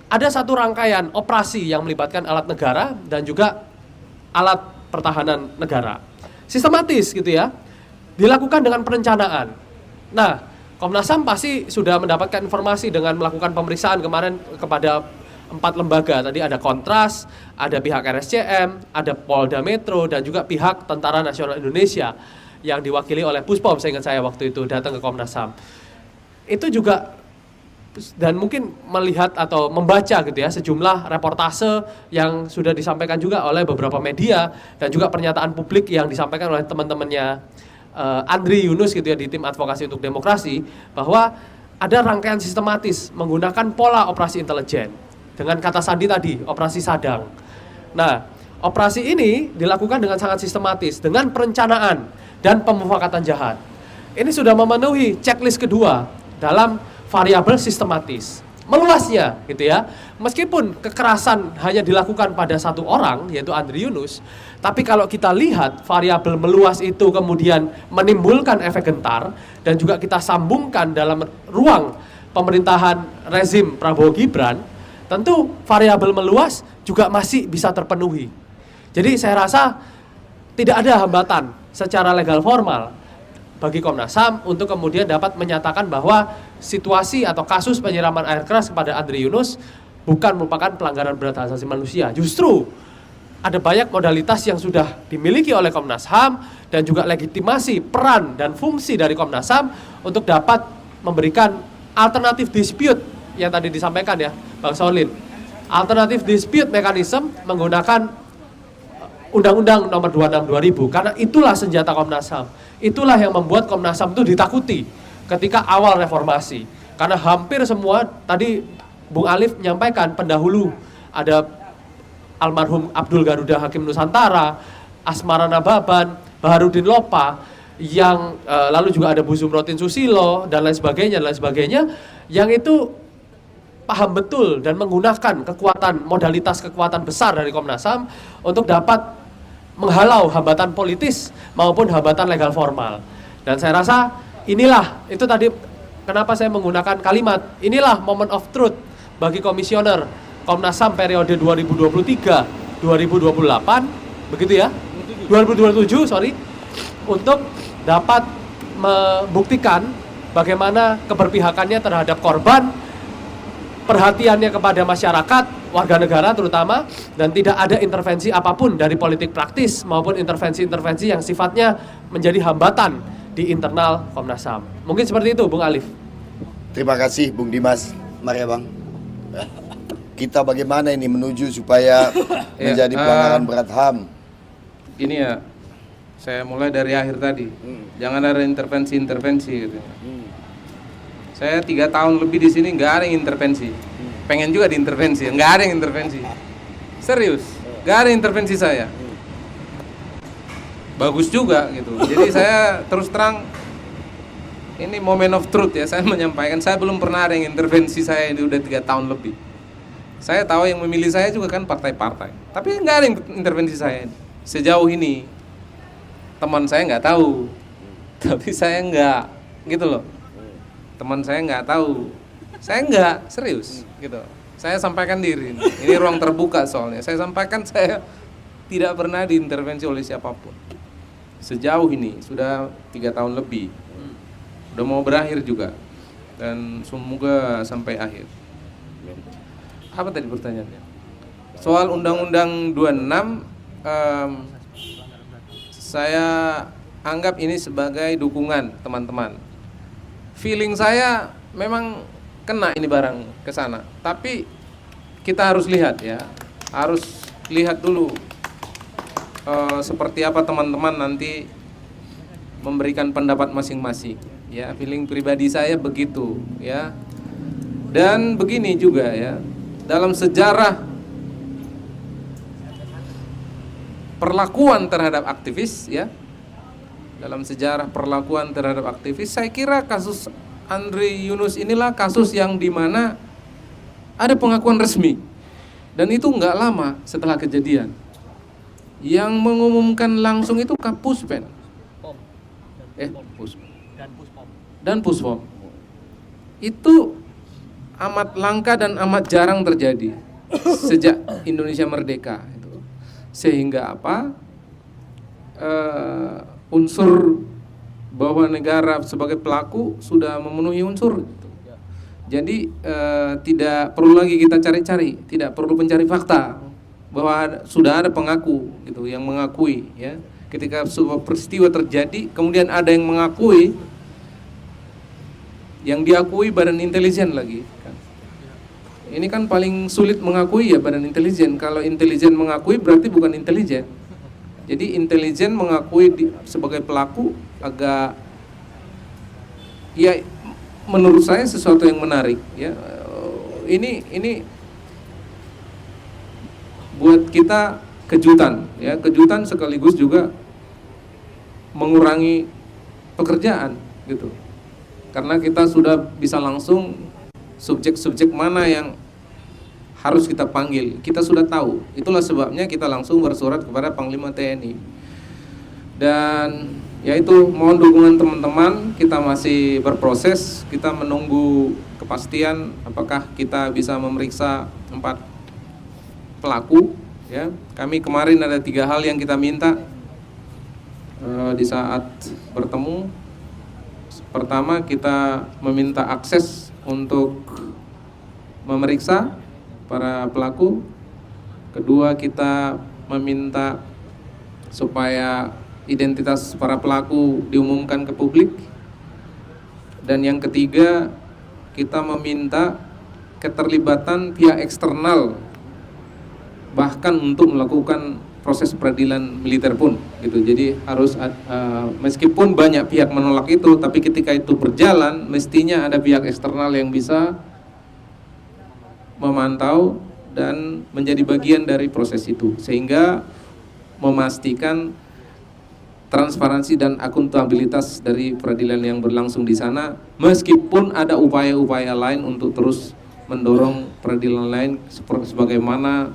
ada satu rangkaian operasi yang melibatkan alat negara dan juga alat pertahanan negara. Sistematis gitu ya, dilakukan dengan perencanaan. Nah, Komnas HAM pasti sudah mendapatkan informasi dengan melakukan pemeriksaan kemarin kepada 4 lembaga. Tadi ada Kontras, ada pihak RSCM, ada Polda Metro, dan juga pihak Tentara Nasional Indonesia yang diwakili oleh Puspom, saya ingat saya waktu itu datang ke Komnas HAM. Itu juga dan mungkin melihat atau membaca gitu ya sejumlah reportase yang sudah disampaikan juga oleh beberapa media dan juga pernyataan publik yang disampaikan oleh teman-temannya Andri Yunus gitu ya di tim advokasi untuk demokrasi, bahwa ada rangkaian sistematis menggunakan pola operasi intelijen dengan kata sandi tadi, operasi sadang. Nah, operasi ini dilakukan dengan sangat sistematis dengan perencanaan dan pemufakatan jahat. Ini sudah memenuhi checklist kedua dalam variabel sistematis. Meluasnya gitu ya. Meskipun kekerasan hanya dilakukan pada satu orang yaitu Andri Yunus, tapi kalau kita lihat variabel meluas itu kemudian menimbulkan efek gentar dan juga kita sambungkan dalam ruang pemerintahan rezim Prabowo Gibran, tentu variabel meluas juga masih bisa terpenuhi. Jadi saya rasa tidak ada hambatan secara legal formal bagi Komnas HAM untuk kemudian dapat menyatakan bahwa situasi atau kasus penyiraman air keras kepada Andri Yunus bukan merupakan pelanggaran berat hak asasi manusia. Justru ada banyak modalitas yang sudah dimiliki oleh Komnas HAM dan juga legitimasi peran dan fungsi dari Komnas HAM untuk dapat memberikan alternatif dispute yang tadi disampaikan ya Bang Solin. Alternatif dispute mechanism menggunakan Undang-Undang Nomor 26 2000, karena itulah senjata Komnas HAM. Itulah yang membuat Komnas HAM itu ditakuti ketika awal reformasi. Karena hampir semua, tadi Bung Alif menyampaikan pendahulu, ada almarhum Abdul Garuda Hakim Nusantara, Asmara Nababan, Baharudin Lopa, yang lalu juga ada Bu Zumrotin Susilo, dan lain sebagainya, yang itu paham betul dan menggunakan kekuatan, modalitas kekuatan besar dari Komnas HAM untuk dapat menghalau hambatan politis maupun hambatan legal formal. Dan saya rasa inilah, itu tadi kenapa saya menggunakan kalimat, inilah moment of truth bagi komisioner Komnas HAM periode 2023-2028, begitu ya? 2027, untuk dapat membuktikan bagaimana keberpihakannya terhadap korban, perhatiannya kepada masyarakat, warga negara terutama, dan tidak ada intervensi apapun dari politik praktis maupun intervensi-intervensi yang sifatnya menjadi hambatan di internal Komnas HAM. Mungkin seperti itu, Bung Alif. Terima kasih Bung Dimas. Mari ya Bang. Kita bagaimana ini menuju supaya menjadi pelanggaran berat HAM? Ini ya, saya mulai dari akhir tadi. Jangan ada intervensi-intervensi gitu. Saya 3 tahun lebih di sini nggak ada yang intervensi. Pengen juga diintervensi, nggak ada yang intervensi. Serius, nggak ada intervensi saya. Bagus juga gitu. Jadi saya terus terang, ini moment of truth ya, saya menyampaikan. Saya belum pernah ada yang intervensi saya, ini udah 3 tahun lebih. Saya tahu yang memilih saya juga kan partai-partai, tapi nggak ada yang intervensi saya. Sejauh ini teman saya nggak tahu, tapi saya nggak, gitu loh. Teman saya nggak tahu, saya nggak, serius gitu. Saya sampaikan diri, ini ruang terbuka soalnya. Saya sampaikan saya tidak pernah diintervensi oleh siapapun. Sejauh ini sudah 3 tahun lebih, udah mau berakhir juga, dan semoga sampai akhir. Apa tadi pertanyaannya? Soal Undang-Undang 26, saya anggap ini sebagai dukungan teman-teman. Feeling saya memang kena ini barang ke sana, tapi kita harus lihat ya, harus lihat dulu seperti apa teman-teman nanti memberikan pendapat masing-masing. Ya, feeling pribadi saya begitu ya. Dan begini juga ya, dalam sejarah perlakuan terhadap aktivis ya, dalam sejarah perlakuan terhadap aktivis, saya kira kasus Andri Yunus inilah kasus yang dimana ada pengakuan resmi, dan itu nggak lama setelah kejadian. Yang mengumumkan langsung itu Kapuspen, dan Puspom. Itu amat langka dan amat jarang terjadi sejak Indonesia merdeka. Sehingga apa? Unsur bahwa negara sebagai pelaku sudah memenuhi unsur. Jadi tidak perlu lagi kita cari-cari, tidak perlu mencari fakta bahwa sudah ada pengaku gitu yang mengakui ya. Ketika sebuah peristiwa terjadi, kemudian ada yang mengakui, yang diakui badan intelijen lagi. Ini kan paling sulit mengakui ya badan intelijen. Kalau intelijen mengakui berarti bukan intelijen. Jadi intelijen mengakui sebagai pelaku agak, ya menurut saya sesuatu yang menarik ya. Ini buat kita kejutan ya, kejutan sekaligus juga mengurangi pekerjaan gitu. Karena kita sudah bisa langsung subjek-subjek mana yang harus kita panggil, kita sudah tahu. Itulah sebabnya kita langsung bersurat kepada Panglima TNI. Dan yaitu mohon dukungan teman-teman, kita masih berproses, kita menunggu kepastian apakah kita bisa memeriksa 4 pelaku ya. Kami kemarin ada 3 hal yang kita minta di saat bertemu. Pertama, kita meminta akses untuk memeriksa para pelaku. Kedua, kita meminta supaya identitas para pelaku diumumkan ke publik. Dan yang ketiga, kita meminta keterlibatan pihak eksternal bahkan untuk melakukan proses peradilan militer pun gitu. Jadi harus meskipun banyak pihak menolak itu, tapi ketika itu berjalan mestinya ada pihak eksternal yang bisa memantau dan menjadi bagian dari proses itu, sehingga memastikan transparansi dan akuntabilitas dari peradilan yang berlangsung di sana, meskipun ada upaya-upaya lain untuk terus mendorong peradilan lain sebagaimana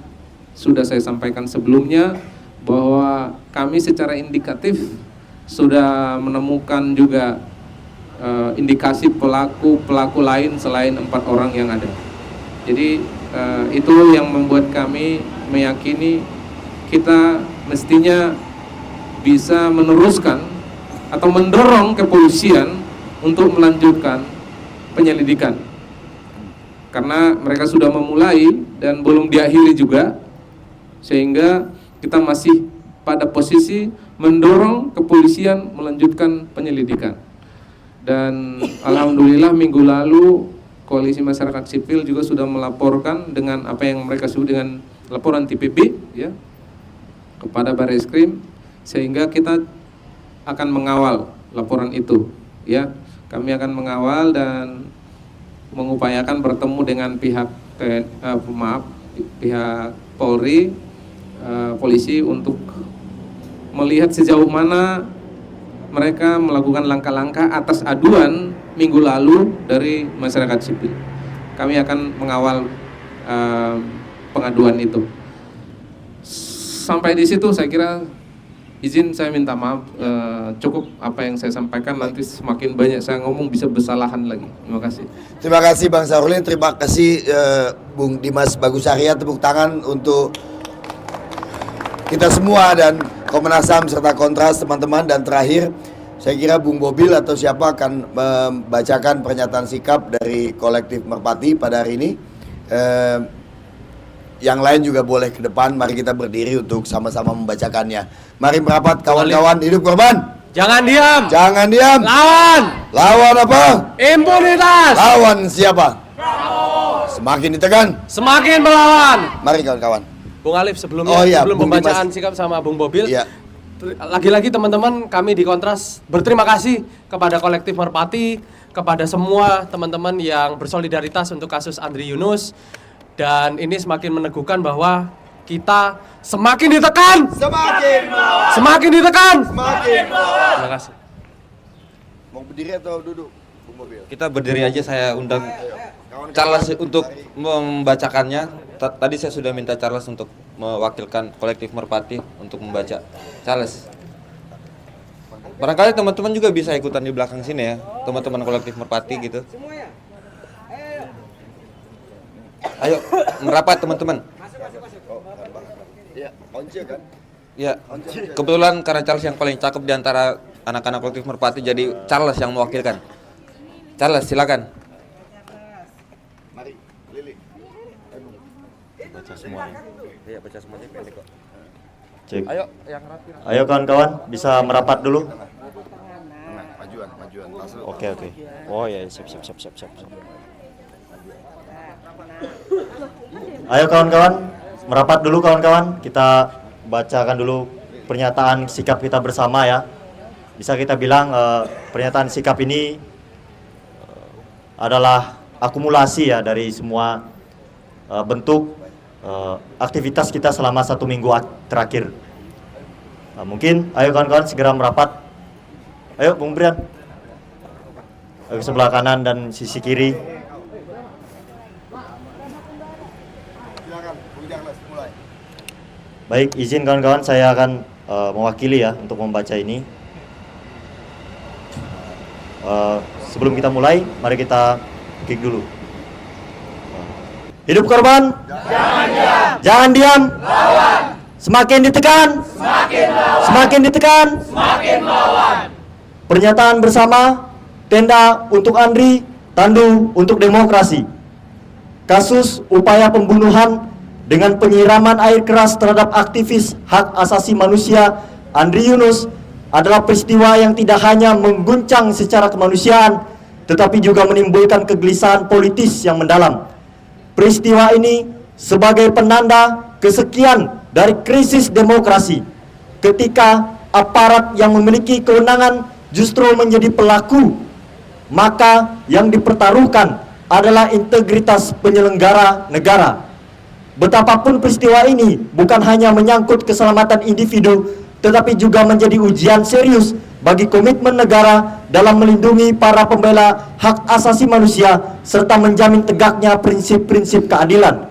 sudah saya sampaikan sebelumnya, bahwa kami secara indikatif sudah menemukan juga indikasi pelaku lain selain 4 orang yang ada. Jadi itu yang membuat kami meyakini kita mestinya bisa meneruskan atau mendorong kepolisian untuk melanjutkan penyelidikan, karena mereka sudah memulai dan belum diakhiri juga, sehingga kita masih pada posisi mendorong kepolisian melanjutkan penyelidikan. Dan alhamdulillah minggu lalu Koalisi Masyarakat Sipil juga sudah melaporkan dengan apa yang mereka sebut dengan laporan TPB ya kepada Barreskrim, sehingga kita akan mengawal laporan itu ya. Kami akan mengawal dan mengupayakan bertemu dengan pihak pihak Polri, polisi, untuk melihat sejauh mana mereka melakukan langkah-langkah atas aduan minggu lalu dari masyarakat sipil. Kami akan mengawal pengaduan itu. Sampai di situ saya kira izin saya minta maaf, cukup apa yang saya sampaikan, nanti semakin banyak saya ngomong bisa bersalahan lagi. Terima kasih. Terima kasih Bang Sarulin, terima kasih Bung Dimas Bagusarya, tepuk tangan untuk kita semua dan Komnas HAM serta Kontras teman-teman. Dan terakhir saya kira Bung Bobil atau siapa akan membacakan pernyataan sikap dari kolektif Merpati pada hari ini. Yang lain juga boleh ke depan, mari kita berdiri untuk sama-sama membacakannya. Mari merapat kawan-kawan, hidup korban. Jangan diam. Jangan diam. Lawan. Lawan apa? Impunitas. Lawan siapa? Semakin ditekan, Semakin melawan. mari kawan-kawan. Bung Alif, sebelumnya Oh iya, sebelum Bung pembacaan Dimas. sikap sama Bung Bobil, Iya. lagi-lagi teman-teman kami di Kontras berterima kasih kepada kolektif Merpati, kepada semua teman-teman yang bersolidaritas untuk kasus Andri Yunus. Dan ini semakin meneguhkan bahwa kita semakin ditekan, semakin ditekan. Terima kasih. Mau berdiri atau duduk, Bung Bobil? Kita berdiri aja, saya undang Charles untuk membacakannya. Tadi saya sudah minta Charles untuk mewakilkan kolektif Merpati untuk membaca. Charles, barangkali teman-teman juga bisa ikutan di belakang sini ya, teman-teman kolektif Merpati gitu. Ayo merapat teman-teman. Iya, Once kan? Ya, kebetulan karena Charles yang paling cakep di antara anak-anak kolektif Merpati, jadi Charles yang mewakilkan. Charles, silakan. Mari, Lili. Baca semuanya. Iya, baca semuanya pendek kok. Cek. Ayo, yang rapi. Ayo kawan-kawan, bisa merapat dulu. Maju Oke. Oh ya, siap. Ayo kawan-kawan, merapat dulu kawan-kawan. Kita bacakan dulu pernyataan sikap kita bersama ya. Bisa kita bilang pernyataan sikap ini adalah akumulasi ya dari semua bentuk aktivitas kita selama 1 minggu terakhir. Mungkin ayo kawan-kawan segera merapat. Ayo Bung Brian, ke sebelah kanan dan sisi kiri. Baik, izin kawan-kawan, saya akan mewakili ya untuk membaca ini. Sebelum kita mulai, mari kita kick dulu. Hidup korban, jangan diam. Lawan. Semakin ditekan, semakin ditekan, semakin melawan. Pernyataan bersama, tenda untuk Andri, tandu untuk demokrasi. Kasus upaya pembunuhan dengan penyiraman air keras terhadap aktivis hak asasi manusia Andri Yunus adalah peristiwa yang tidak hanya mengguncang secara kemanusiaan, tetapi juga menimbulkan kegelisahan politis yang mendalam. Peristiwa ini sebagai penanda kesekian dari krisis demokrasi, ketika aparat yang memiliki kewenangan justru menjadi pelaku, maka yang dipertaruhkan adalah integritas penyelenggara negara. Betapapun peristiwa ini bukan hanya menyangkut keselamatan individu, tetapi juga menjadi ujian serius bagi komitmen negara dalam melindungi para pembela hak asasi manusia serta menjamin tegaknya prinsip-prinsip keadilan.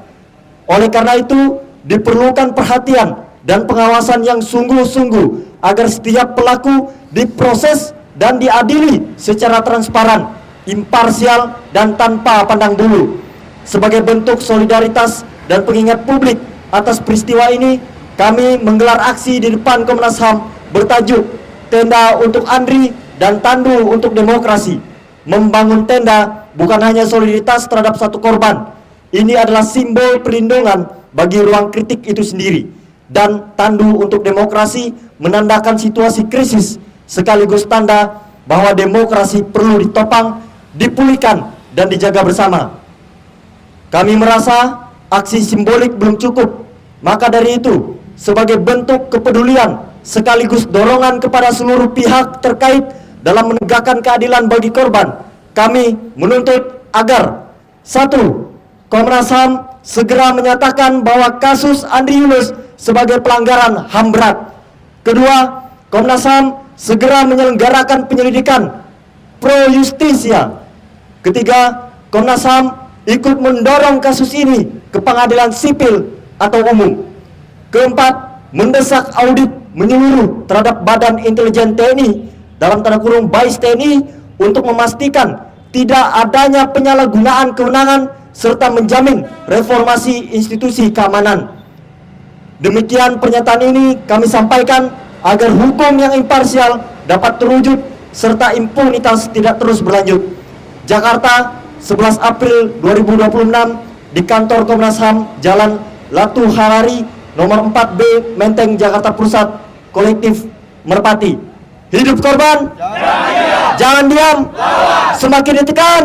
Oleh karena itu, diperlukan perhatian dan pengawasan yang sungguh-sungguh agar setiap pelaku diproses dan diadili secara transparan, imparsial, dan tanpa pandang bulu. Sebagai bentuk solidaritas dan pengingat publik atas peristiwa ini, kami menggelar aksi di depan Komnas HAM bertajuk Tenda untuk Andri dan Tandu untuk Demokrasi. Membangun tenda bukan hanya solidaritas terhadap satu korban, ini adalah simbol perlindungan bagi ruang kritik itu sendiri. Dan Tandu untuk Demokrasi menandakan situasi krisis, sekaligus tanda bahwa demokrasi perlu ditopang, dipulihkan, dan dijaga bersama. Kami merasa aksi simbolik belum cukup, maka dari itu, sebagai bentuk kepedulian sekaligus dorongan kepada seluruh pihak terkait dalam menegakkan keadilan bagi korban, kami menuntut agar 1. Komnas HAM segera menyatakan bahwa kasus Andri Yunus sebagai pelanggaran HAM berat. 2. Komnas HAM segera menyelenggarakan penyelidikan pro justisia. 3. Komnas HAM ikut mendorong kasus ini ke pengadilan sipil atau umum. 4. Mendesak audit menyeluruh terhadap Badan Intelijen TNI dalam tanda kurung BAIS TNI untuk memastikan tidak adanya penyalahgunaan kewenangan serta menjamin reformasi institusi keamanan. Demikian pernyataan ini kami sampaikan agar hukum yang imparsial dapat terwujud serta impunitas tidak terus berlanjut. Jakarta, 11 April 2026 di kantor Komnas HAM, Jalan Latu Harari, nomor 4B, Menteng, Jakarta Pusat, kolektif Merpati. Hidup korban, jangan diam. Semakin ditekan,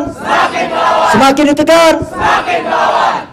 semakin ditekan, semakin melawan.